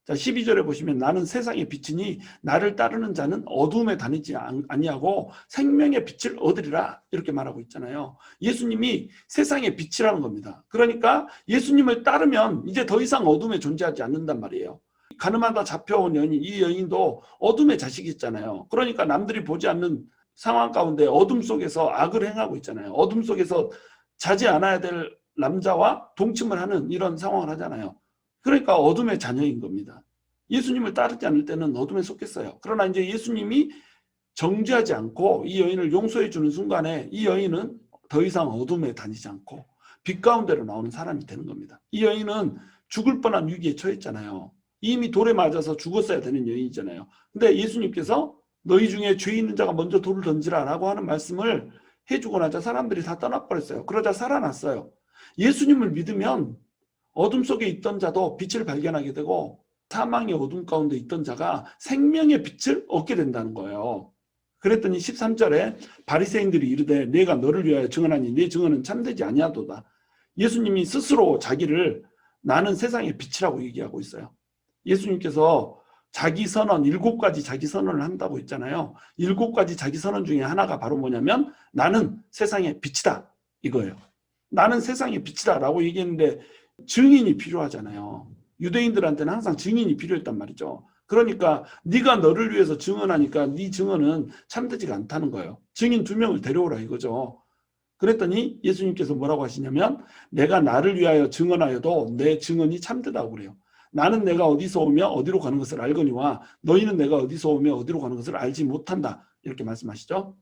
자, 12절에 보시면 나는 세상의 빛이니 나를 따르는 자는 어두움에 다니지 아니하고 생명의 빛을 얻으리라 이렇게 말하고 있잖아요. 예수님이 세상의 빛이라는 겁니다. 그러니까 예수님을 따르면 이제 더 이상 어둠에 존재하지 않는단 말이에요. 가늠하다 잡혀온 여인, 이 여인도 어둠의 자식이잖아요. 그러니까 남들이 보지 않는 상황 가운데 어둠 속에서 악을 행하고 있잖아요. 어둠 속에서 자지 않아야 될 남자와 동침을 하는 이런 상황을 하잖아요. 그러니까 어둠의 자녀인 겁니다. 예수님을 따르지 않을 때는 어둠에 속했어요. 그러나 이제 예수님이 정죄하지 않고 이 여인을 용서해 주는 순간에 이 여인은 더 이상 어둠에 다니지 않고 빛 가운데로 나오는 사람이 되는 겁니다. 이 여인은 죽을 뻔한 위기에 처했잖아요. 이미 돌에 맞아서 죽었어야 되는 여인이잖아요. 근데 예수님께서 너희 중에 죄 있는 자가 먼저 돌을 던지라 라고 하는 말씀을 해주고 나자 사람들이 다 떠나버렸어요. 그러자 살아났어요. 예수님을 믿으면 어둠 속에 있던 자도 빛을 발견하게 되고 사망의 어둠 가운데 있던 자가 생명의 빛을 얻게 된다는 거예요. 그랬더니 13절에 바리새인들이 이르되 내가 너를 위하여 증언하니 네 증언은 참되지 아니하도다. 예수님이 스스로 자기를 나는 세상의 빛이라고 얘기하고 있어요. 예수님께서 자기 선언 7가지 자기 선언을 한다고 했잖아요. 7가지 자기 선언 중에 하나가 바로 뭐냐면 나는 세상의 빛이다 이거예요. 나는 세상의 빛이다 라고 얘기했는데 증인이 필요하잖아요. 유대인들한테는 항상 증인이 필요했단 말이죠. 그러니까 네가 너를 위해서 증언하니까 네 증언은 참되지가 않다는 거예요. 증인 2명을 데려오라 이거죠. 그랬더니 예수님께서 뭐라고 하시냐면 내가 나를 위하여 증언하여도 내 증언이 참되다고 그래요. 나는 내가 어디서 오며 어디로 가는 것을 알거니와 너희는 내가 어디서 오며 어디로 가는 것을 알지 못한다. 이렇게 말씀하시죠.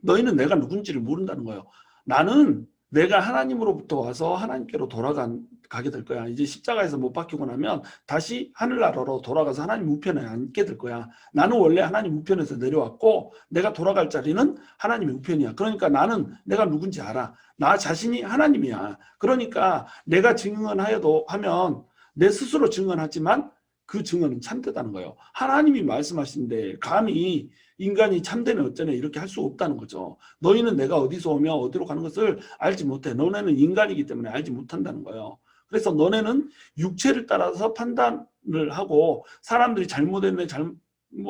너희는 내가 누군지를 모른다는 거예요. 나는 내가 하나님으로부터 와서 하나님께로 돌아가게 될 거야. 이제 십자가에서 못 박히고 나면 다시 하늘나라로 돌아가서 하나님 우편에 앉게 될 거야. 나는 원래 하나님 우편에서 내려왔고 내가 돌아갈 자리는 하나님의 우편이야. 그러니까 나는 내가 누군지 알아. 나 자신이 하나님이야. 그러니까 내가 증언하여도 하면 내 스스로 증언하지만 그 증언은 참되다는 거예요. 하나님이 말씀하시는데 감히 인간이 참되네 어쩌네 이렇게 할 수 없다는 거죠. 너희는 내가 어디서 오며 어디로 가는 것을 알지 못해. 너네는 인간이기 때문에 알지 못한다는 거예요. 그래서 너네는 육체를 따라서 판단을 하고 사람들이 잘못했네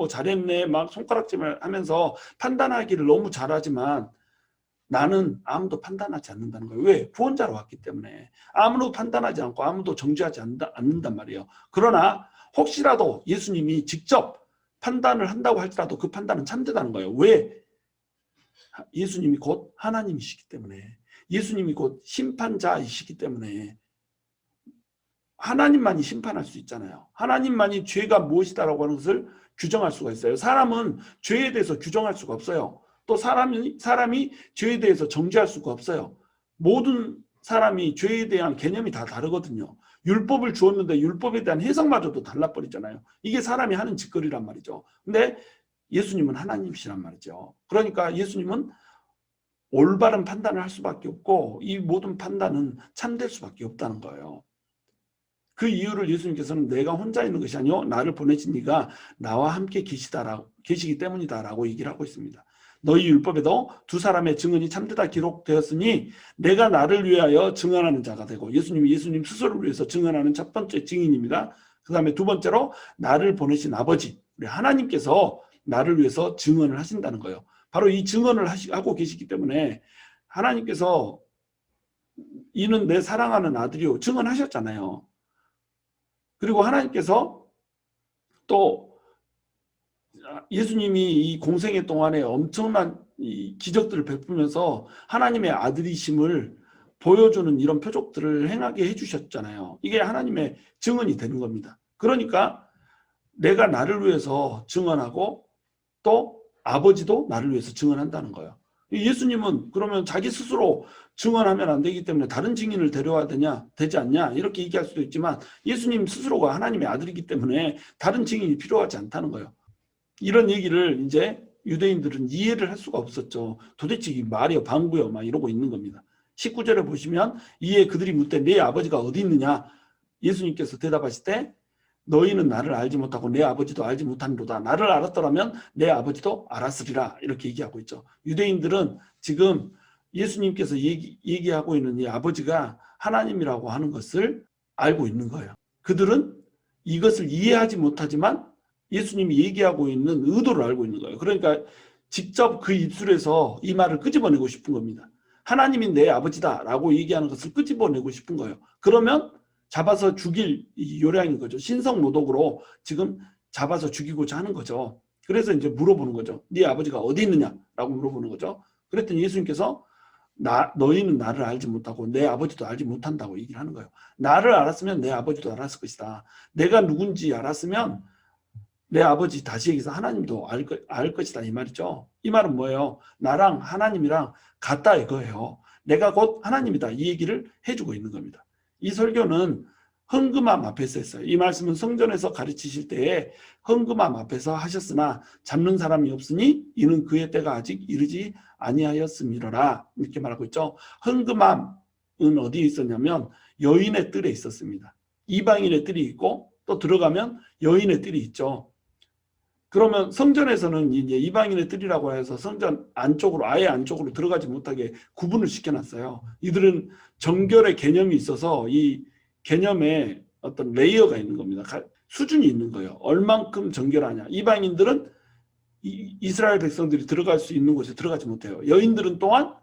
잘했네 막 손가락질을 하면서 판단하기를 너무 잘하지만 나는 아무도 판단하지 않는다는 거예요. 왜? 구원자로 왔기 때문에. 아무도 판단하지 않고 아무도 정죄하지 않는단 말이에요. 그러나 혹시라도 예수님이 직접 판단을 한다고 할지라도 그 판단은 참되다는 거예요. 왜? 예수님이 곧 하나님이시기 때문에. 예수님이 곧 심판자이시기 때문에. 하나님만이 심판할 수 있잖아요. 하나님만이 죄가 무엇이다라고 하는 것을 규정할 수가 있어요. 사람은 죄에 대해서 규정할 수가 없어요. 또 사람이 죄에 대해서 정죄할 수가 없어요. 모든 사람이 죄에 대한 개념이 다 다르거든요. 율법을 주었는데 율법에 대한 해석마저도 달라버리잖아요. 이게 사람이 하는 짓거리란 말이죠. 근데 예수님은 하나님이시란 말이죠. 그러니까 예수님은 올바른 판단을 할 수밖에 없고 이 모든 판단은 참될 수밖에 없다는 거예요. 그 이유를 예수님께서는 내가 혼자 있는 것이 아니요 나를 보내신 이가 나와 함께 계시기 때문이다라고 얘기를 하고 있습니다. 너희 율법에도 두 사람의 증언이 참되다 기록되었으니 내가 나를 위하여 증언하는 자가 되고 예수님이 예수님 스스로를 위해서 증언하는 첫 번째 증인입니다. 그 다음에 두 번째로 나를 보내신 아버지 우리 하나님께서 나를 위해서 증언을 하신다는 거예요. 바로 이 증언을 하고 계시기 때문에 하나님께서 이는 내 사랑하는 아들이요 증언하셨잖아요. 그리고 하나님께서 또 예수님이 이 공생애 동안에 엄청난 이 기적들을 베푸면서 하나님의 아들이심을 보여주는 이런 표적들을 행하게 해주셨잖아요. 이게 하나님의 증언이 되는 겁니다. 그러니까 내가 나를 위해서 증언하고 또 아버지도 나를 위해서 증언한다는 거예요. 예수님은 그러면 자기 스스로 증언하면 안 되기 때문에 다른 증인을 데려와야 되지 않냐 이렇게 얘기할 수도 있지만 예수님 스스로가 하나님의 아들이기 때문에 다른 증인이 필요하지 않다는 거예요. 이런 얘기를 이제 유대인들은 이해를 할 수가 없었죠. 도대체 이 말이여 방구여 막 이러고 있는 겁니다. 19절에 보시면 이에 그들이 묻되 내 아버지가 어디 있느냐 예수님께서 대답하실 때 너희는 나를 알지 못하고 내 아버지도 알지 못하노라. 나를 알았더라면 내 아버지도 알았으리라. 이렇게 얘기하고 있죠. 유대인들은 지금 예수님께서 얘기하고 있는 이 아버지가 하나님이라고 하는 것을 알고 있는 거예요. 그들은 이것을 이해하지 못하지만 예수님이 얘기하고 있는 의도를 알고 있는 거예요. 그러니까 직접 그 입술에서 이 말을 끄집어내고 싶은 겁니다. 하나님이 내 아버지다라고 얘기하는 것을 끄집어내고 싶은 거예요. 그러면 잡아서 죽일 요량인 거죠. 신성모독으로 지금 잡아서 죽이고자 하는 거죠. 그래서 이제 물어보는 거죠. 네 아버지가 어디 있느냐라고 물어보는 거죠. 그랬더니 예수님께서 너희는 나를 알지 못하고 내 아버지도 알지 못한다고 얘기를 하는 거예요. 나를 알았으면 내 아버지도 알았을 것이다. 내가 누군지 알았으면 내 아버지, 다시 얘기해서 하나님도 알 것이다 이 말이죠. 이 말은 뭐예요? 나랑 하나님이랑 같다 이거예요. 내가 곧 하나님이다 이 얘기를 해주고 있는 겁니다. 이 설교는 헌금함 앞에서 했어요. 이 말씀은 성전에서 가르치실 때에 헌금함 앞에서 하셨으나 잡는 사람이 없으니 이는 그의 때가 아직 이르지 아니하였음이로라 이렇게 말하고 있죠. 헌금함은 어디에 있었냐면 여인의 뜰에 있었습니다. 이방인의 뜰이 있고 또 들어가면 여인의 뜰이 있죠. 그러면 성전에서는 이제 이방인의 뜰이라고 해서 성전 안쪽으로 아예 안쪽으로 들어가지 못하게 구분을 시켜놨어요. 이들은 정결의 개념이 있어서 이 개념에 어떤 레이어가 있는 겁니다. 수준이 있는 거예요. 얼만큼 정결하냐. 이방인들은 이스라엘 백성들이 들어갈 수 있는 곳에 들어가지 못해요. 여인들은 또한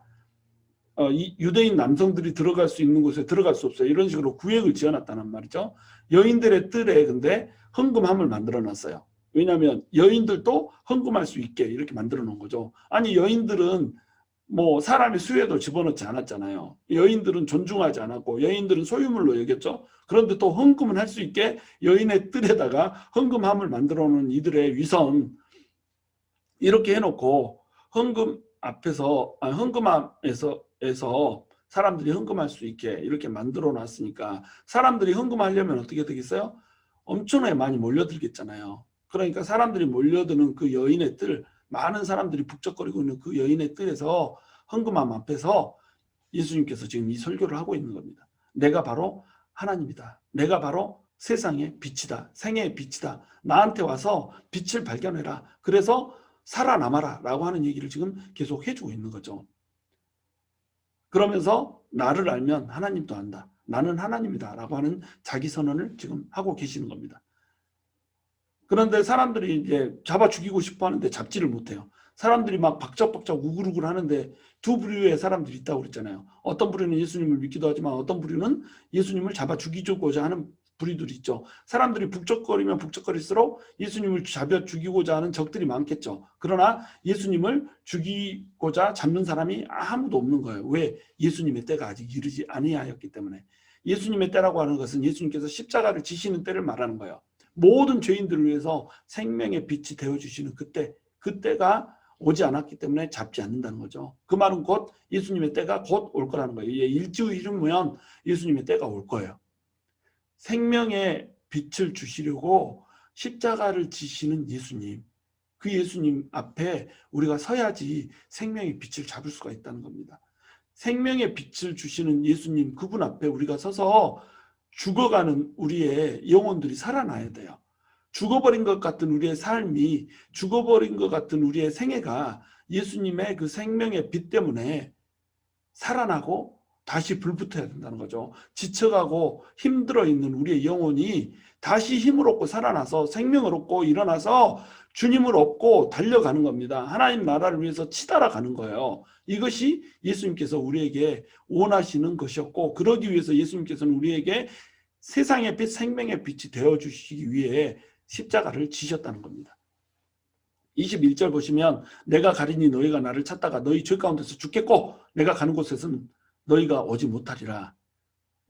유대인 남성들이 들어갈 수 있는 곳에 들어갈 수 없어요. 이런 식으로 구획을 지어놨다는 말이죠. 여인들의 뜰에 근데 헌금함을 만들어 놨어요. 왜냐하면 여인들도 헌금할 수 있게 이렇게 만들어 놓은 거죠. 아니 여인들은 뭐 사람의 수에도 집어넣지 않았잖아요. 여인들은 존중하지 않았고 여인들은 소유물로 여겼죠. 그런데 또 헌금을 할 수 있게 여인의 뜰에다가 헌금함을 만들어 놓은 이들의 위선 이렇게 해놓고 헌금함에서 사람들이 헌금할 수 있게 이렇게 만들어 놨으니까 사람들이 헌금하려면 어떻게 되겠어요? 엄청나게 많이 몰려들겠잖아요. 그러니까 사람들이 몰려드는 그 여인의 뜰, 많은 사람들이 북적거리고 있는 그 여인의 뜰에서 헌금함 앞에서 예수님께서 지금 이 설교를 하고 있는 겁니다. 내가 바로 하나님이다. 내가 바로 세상의 빛이다. 생애의 빛이다. 나한테 와서 빛을 발견해라. 그래서 살아남아라 라고 하는 얘기를 지금 계속 해주고 있는 거죠. 그러면서 나를 알면 하나님도 안다. 나는 하나님이다 라고 하는 자기 선언을 지금 하고 계시는 겁니다. 그런데 사람들이 이제 잡아 죽이고 싶어 하는데 잡지를 못해요. 사람들이 막 박적박적 우글우글 하는데 두 부류의 사람들이 있다고 그랬잖아요. 어떤 부류는 예수님을 믿기도 하지만 어떤 부류는 예수님을 잡아 죽이고자 하는 부류들이 있죠. 사람들이 북적거리면 북적거릴수록 예수님을 잡아 죽이고자 하는 적들이 많겠죠. 그러나 예수님을 죽이고자 잡는 사람이 아무도 없는 거예요. 왜? 예수님의 때가 아직 이르지 아니하였기 때문에. 예수님의 때라고 하는 것은 예수님께서 십자가를 지시는 때를 말하는 거예요. 모든 죄인들을 위해서 생명의 빛이 되어주시는 그때가 오지 않았기 때문에 잡지 않는다는 거죠. 그 말은 곧 예수님의 때가 곧 올 거라는 거예요. 일주일이면 예수님의 때가 올 거예요. 생명의 빛을 주시려고 십자가를 지시는 예수님, 그 예수님 앞에 우리가 서야지 생명의 빛을 잡을 수가 있다는 겁니다. 생명의 빛을 주시는 예수님, 그분 앞에 우리가 서서 죽어가는 우리의 영혼들이 살아나야 돼요. 죽어버린 것 같은 우리의 삶이, 죽어버린 것 같은 우리의 생애가 예수님의 그 생명의 빛 때문에 살아나고 다시 불붙어야 된다는 거죠. 지쳐가고 힘들어 있는 우리의 영혼이 다시 힘을 얻고 살아나서 생명을 얻고 일어나서 주님을 얻고 달려가는 겁니다. 하나님 나라를 위해서 치달아가는 거예요. 이것이 예수님께서 우리에게 원하시는 것이었고, 그러기 위해서 예수님께서는 우리에게 세상의 빛, 생명의 빛이 되어주시기 위해 십자가를 지셨다는 겁니다. 21절 보시면 내가 가리니 너희가 나를 찾다가 너희 죄 가운데서 죽겠고 내가 가는 곳에서는 너희가 오지 못하리라.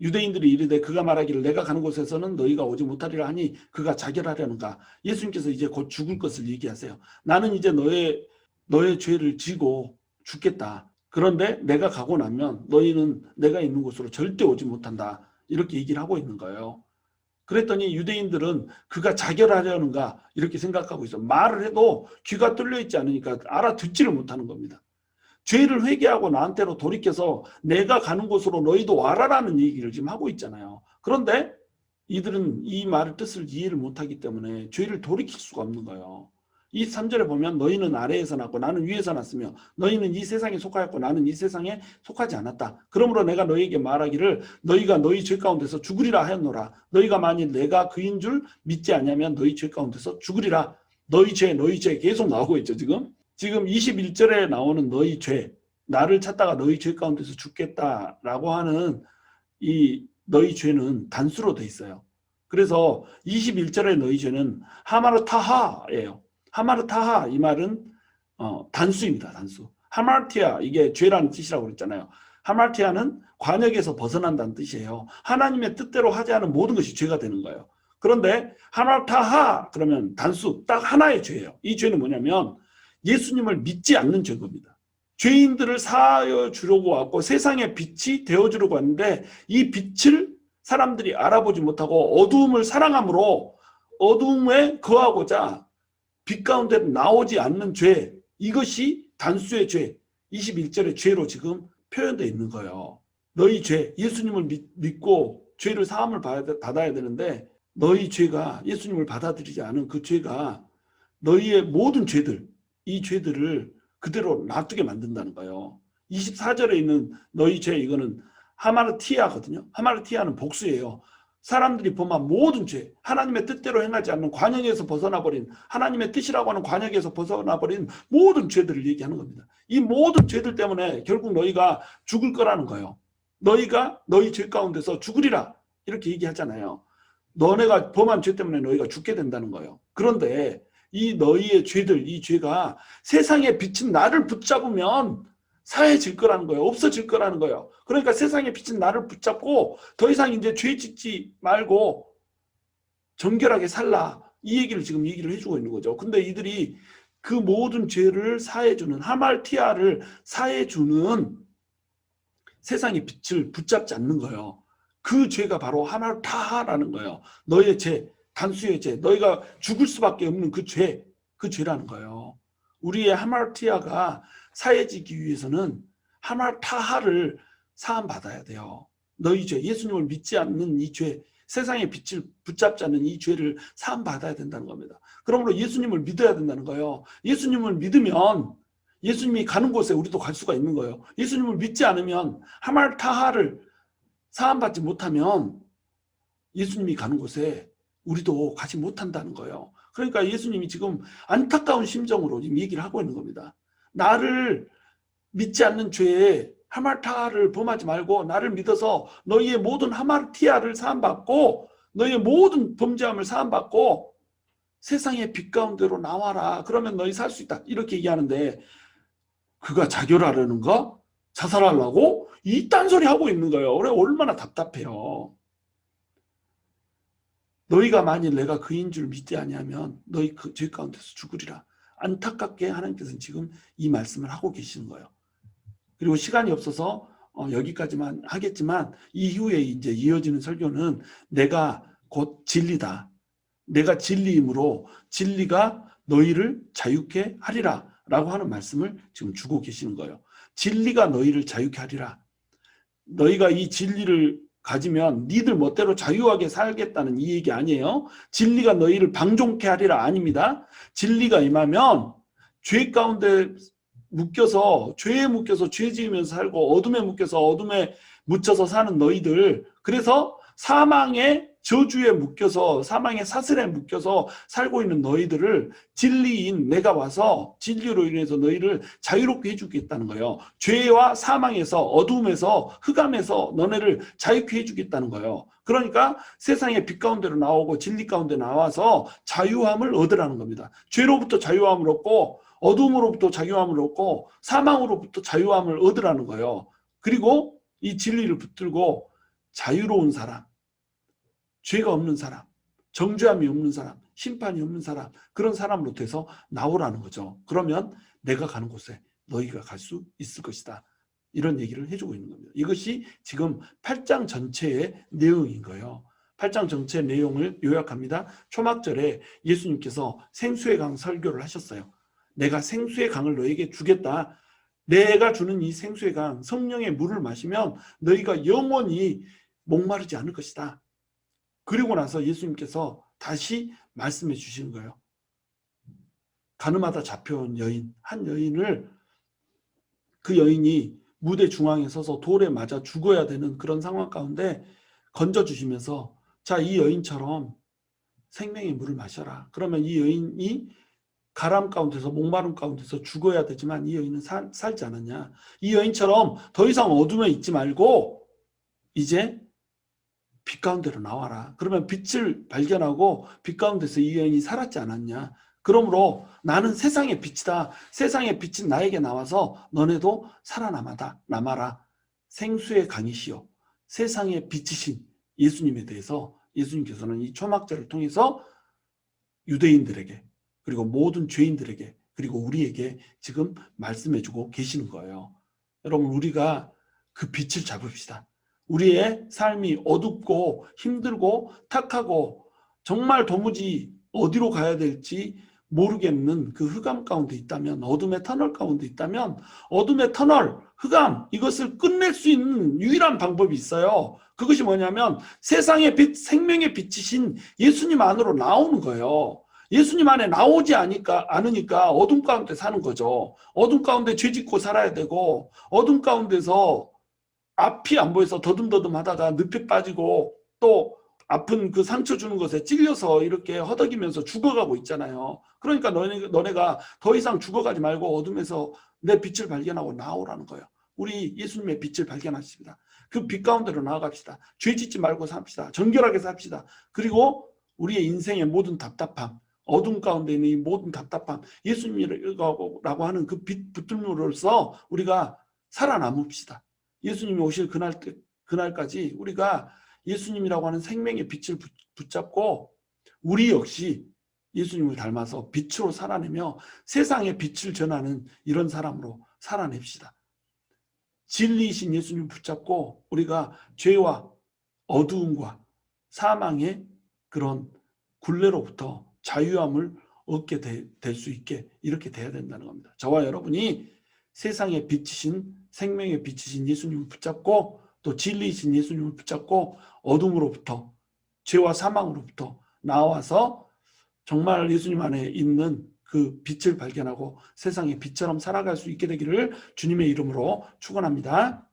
유대인들이 이르되 그가 말하기를 내가 가는 곳에서는 너희가 오지 못하리라 하니 그가 자결하려는가. 예수님께서 이제 곧 죽을 것을 얘기하세요. 나는 이제 너의 죄를 지고 죽겠다. 그런데 내가 가고 나면 너희는 내가 있는 곳으로 절대 오지 못한다. 이렇게 얘기를 하고 있는 거예요. 그랬더니 유대인들은 그가 자결하려는가 이렇게 생각하고 있어. 말을 해도 귀가 뚫려 있지 않으니까 알아듣지를 못하는 겁니다. 죄를 회개하고 나한테로 돌이켜서 내가 가는 곳으로 너희도 와라라는 얘기를 지금 하고 있잖아요. 그런데 이들은 이 말의 뜻을 이해를 못하기 때문에 죄를 돌이킬 수가 없는 거예요. 23절에 보면 너희는 아래에서 났고 나는 위에서 났으며 너희는 이 세상에 속하였고 나는 이 세상에 속하지 않았다. 그러므로 내가 너희에게 말하기를 너희가 너희 죄 가운데서 죽으리라 하였노라. 너희가 만일 내가 그인 줄 믿지 않으면 너희 죄 가운데서 죽으리라. 너희 죄 계속 나오고 있죠. 지금 21절에 나오는 너희 죄, 나를 찾다가 너희 죄 가운데서 죽겠다라고 하는 이 너희 죄는 단수로 돼 있어요. 그래서 21절에 너희 죄는 하마르타하예요. 하마르타하 이 말은 단수입니다. 단수. 하마르티아 이게 죄라는 뜻이라고 그랬잖아요. 하마르티아는 관역에서 벗어난다는 뜻이에요. 하나님의 뜻대로 하지 않은 모든 것이 죄가 되는 거예요. 그런데 하마르타하 그러면 단수 딱 하나의 죄예요. 이 죄는 뭐냐면 예수님을 믿지 않는 죄인 겁니다. 죄인들을 사하여 주려고 왔고 세상의 빛이 되어주려고 왔는데 이 빛을 사람들이 알아보지 못하고 어두움을 사랑함으로 어두움에 거하고자 빛 가운데 나오지 않는 죄, 이것이 단수의 죄, 21절의 죄로 지금 표현되어 있는 거예요. 너희 죄, 예수님을 믿고 죄를 사함을 받아야 되는데 너희 죄가 예수님을 받아들이지 않은 그 죄가 너희의 모든 죄들, 이 죄들을 그대로 놔두게 만든다는 거예요. 24절에 있는 너희 죄, 이거는 하마르티아거든요. 하마르티아는 복수예요. 사람들이 범한 모든 죄, 하나님의 뜻대로 행하지 않는 관역에서 벗어나버린, 하나님의 뜻이라고 하는 관역에서 벗어나버린 모든 죄들을 얘기하는 겁니다. 이 모든 죄들 때문에 결국 너희가 죽을 거라는 거예요. 너희가 너희 죄 가운데서 죽으리라 이렇게 얘기하잖아요. 너네가 범한 죄 때문에 너희가 죽게 된다는 거예요. 그런데 이 너희의 죄들, 이 죄가 세상에 비친 나를 붙잡으면 사해질 거라는 거예요. 없어질 거라는 거예요. 그러니까 세상에 비친 나를 붙잡고 더 이상 이제 죄 짓지 말고 정결하게 살라. 이 얘기를 지금 얘기를 해주고 있는 거죠. 근데 이들이 그 모든 죄를 사해주는, 하말티아를 사해주는 세상의 빛을 붙잡지 않는 거예요. 그 죄가 바로 하말타라는 거예요. 너의 죄, 단수의 죄, 너희가 죽을 수밖에 없는 그 죄, 그 죄라는 거예요. 우리의 하말티아가 사해지기 위해서는 하말타하를 사함받아야 돼요. 너희 죄, 예수님을 믿지 않는 이 죄, 세상의 빛을 붙잡지 않는 이 죄를 사함받아야 된다는 겁니다. 그러므로 예수님을 믿어야 된다는 거예요. 예수님을 믿으면 예수님이 가는 곳에 우리도 갈 수가 있는 거예요. 예수님을 믿지 않으면 하말타하를 사함받지 못하면 예수님이 가는 곳에 우리도 가지 못한다는 거예요. 그러니까 예수님이 지금 안타까운 심정으로 지금 얘기를 하고 있는 겁니다. 나를 믿지 않는 죄에 하말타를 범하지 말고 나를 믿어서 너희의 모든 하말티아를 사함받고 너희의 모든 범죄함을 사함받고 세상의 빛 가운데로 나와라. 그러면 너희 살 수 있다. 이렇게 얘기하는데 그가 자결하려는가? 자살하려고? 이딴 소리 하고 있는 거예요. 그래 얼마나 답답해요. 너희가 만일 내가 그인 줄 믿지 아니하면 너희 그 죄 가운데서 죽으리라. 안타깝게 하나님께서는 지금 이 말씀을 하고 계시는 거예요. 그리고 시간이 없어서 여기까지만 하겠지만 이후에 이제 이어지는 설교는 내가 곧 진리다. 내가 진리이므로 진리가 너희를 자유케 하리라 라고 하는 말씀을 지금 주고 계시는 거예요. 진리가 너희를 자유케 하리라. 너희가 이 진리를 가지면 니들 멋대로 자유하게 살겠다는 이 얘기 아니에요. 진리가 너희를 방종케 하리라 아닙니다. 진리가 임하면 죄 가운데 묶여서 죄에 묶여서 죄 지으면서 살고 어둠에 묶여서 어둠에 묻혀서 사는 너희들, 그래서 사망의 저주에 묶여서 사망의 사슬에 묶여서 살고 있는 너희들을 진리인 내가 와서 진리로 인해서 너희를 자유롭게 해주겠다는 거예요. 죄와 사망에서 어두움에서 흑암에서 너네를 자유케 해주겠다는 거예요. 그러니까 세상의 빛 가운데로 나오고 진리 가운데 나와서 자유함을 얻으라는 겁니다. 죄로부터 자유함을 얻고 어두움으로부터 자유함을 얻고 사망으로부터 자유함을 얻으라는 거예요. 그리고 이 진리를 붙들고 자유로운 사람, 죄가 없는 사람, 정죄함이 없는 사람, 심판이 없는 사람, 그런 사람으로 돼서 나오라는 거죠. 그러면 내가 가는 곳에 너희가 갈 수 있을 것이다. 이런 얘기를 해주고 있는 겁니다. 이것이 지금 8장 전체의 내용인 거예요. 8장 전체 내용을 요약합니다. 초막절에 예수님께서 생수의 강 설교를 하셨어요. 내가 생수의 강을 너에게 주겠다. 내가 주는 이 생수의 강, 성령의 물을 마시면 너희가 영원히 목마르지 않을 것이다. 그리고 나서 예수님께서 다시 말씀해 주시는 거예요. 가늠하다 잡혀온 여인, 한 여인을, 그 여인이 무대 중앙에 서서 돌에 맞아 죽어야 되는 그런 상황 가운데 건져주시면서, 자, 이 여인처럼 생명의 물을 마셔라. 그러면 이 여인이 가람 가운데서, 목마름 가운데서 죽어야 되지만 이 여인은 살지 않았냐. 이 여인처럼 더 이상 어둠에 있지 말고 이제 빛 가운데로 나와라. 그러면 빛을 발견하고 빛 가운데서 이 여인이 살았지 않았냐. 그러므로 나는 세상의 빛이다. 세상의 빛은 나에게 나와서 너네도 남아라. 생수의 강이시요 세상의 빛이신 예수님에 대해서 예수님께서는 이 초막절을 통해서 유대인들에게, 그리고 모든 죄인들에게, 그리고 우리에게 지금 말씀해주고 계시는 거예요. 여러분, 우리가 그 빛을 잡읍시다. 우리의 삶이 어둡고 힘들고 탁하고 정말 도무지 어디로 가야 될지 모르겠는 그 흑암 가운데 있다면, 어둠의 터널 가운데 있다면, 어둠의 터널, 흑암, 이것을 끝낼 수 있는 유일한 방법이 있어요. 그것이 뭐냐면 세상의 빛, 생명의 빛이신 예수님 안으로 나오는 거예요. 예수님 안에 나오지 않으니까 어둠 가운데 사는 거죠. 어둠 가운데 죄 짓고 살아야 되고, 어둠 가운데서 앞이 안 보여서 더듬더듬 하다가 늪에 빠지고, 또 아픈 그 상처 주는 것에 찔려서 이렇게 허덕이면서 죽어가고 있잖아요. 그러니까 너네가 더 이상 죽어가지 말고 어둠에서 내 빛을 발견하고 나오라는 거예요. 우리 예수님의 빛을 발견하십니다. 그 빛 가운데로 나아갑시다. 죄 짓지 말고 삽시다. 정결하게 삽시다. 그리고 우리의 인생의 모든 답답함, 어둠 가운데 있는 이 모든 답답함, 예수님이라고 하는 그 빛 붙들므로써 우리가 살아남읍시다. 예수님이 오실 그날까지 우리가 예수님이라고 하는 생명의 빛을 붙잡고 우리 역시 예수님을 닮아서 빛으로 살아내며 세상에 빛을 전하는 이런 사람으로 살아냅시다. 진리이신 예수님을 붙잡고 우리가 죄와 어두움과 사망의 그런 굴레로부터 자유함을 얻게 될 수 있게 이렇게 돼야 된다는 겁니다. 저와 여러분이 세상의 빛이신, 생명의 빛이신 예수님을 붙잡고, 또 진리이신 예수님을 붙잡고 어둠으로부터, 죄와 사망으로부터 나와서 정말 예수님 안에 있는 그 빛을 발견하고 세상의 빛처럼 살아갈 수 있게 되기를 주님의 이름으로 축원합니다.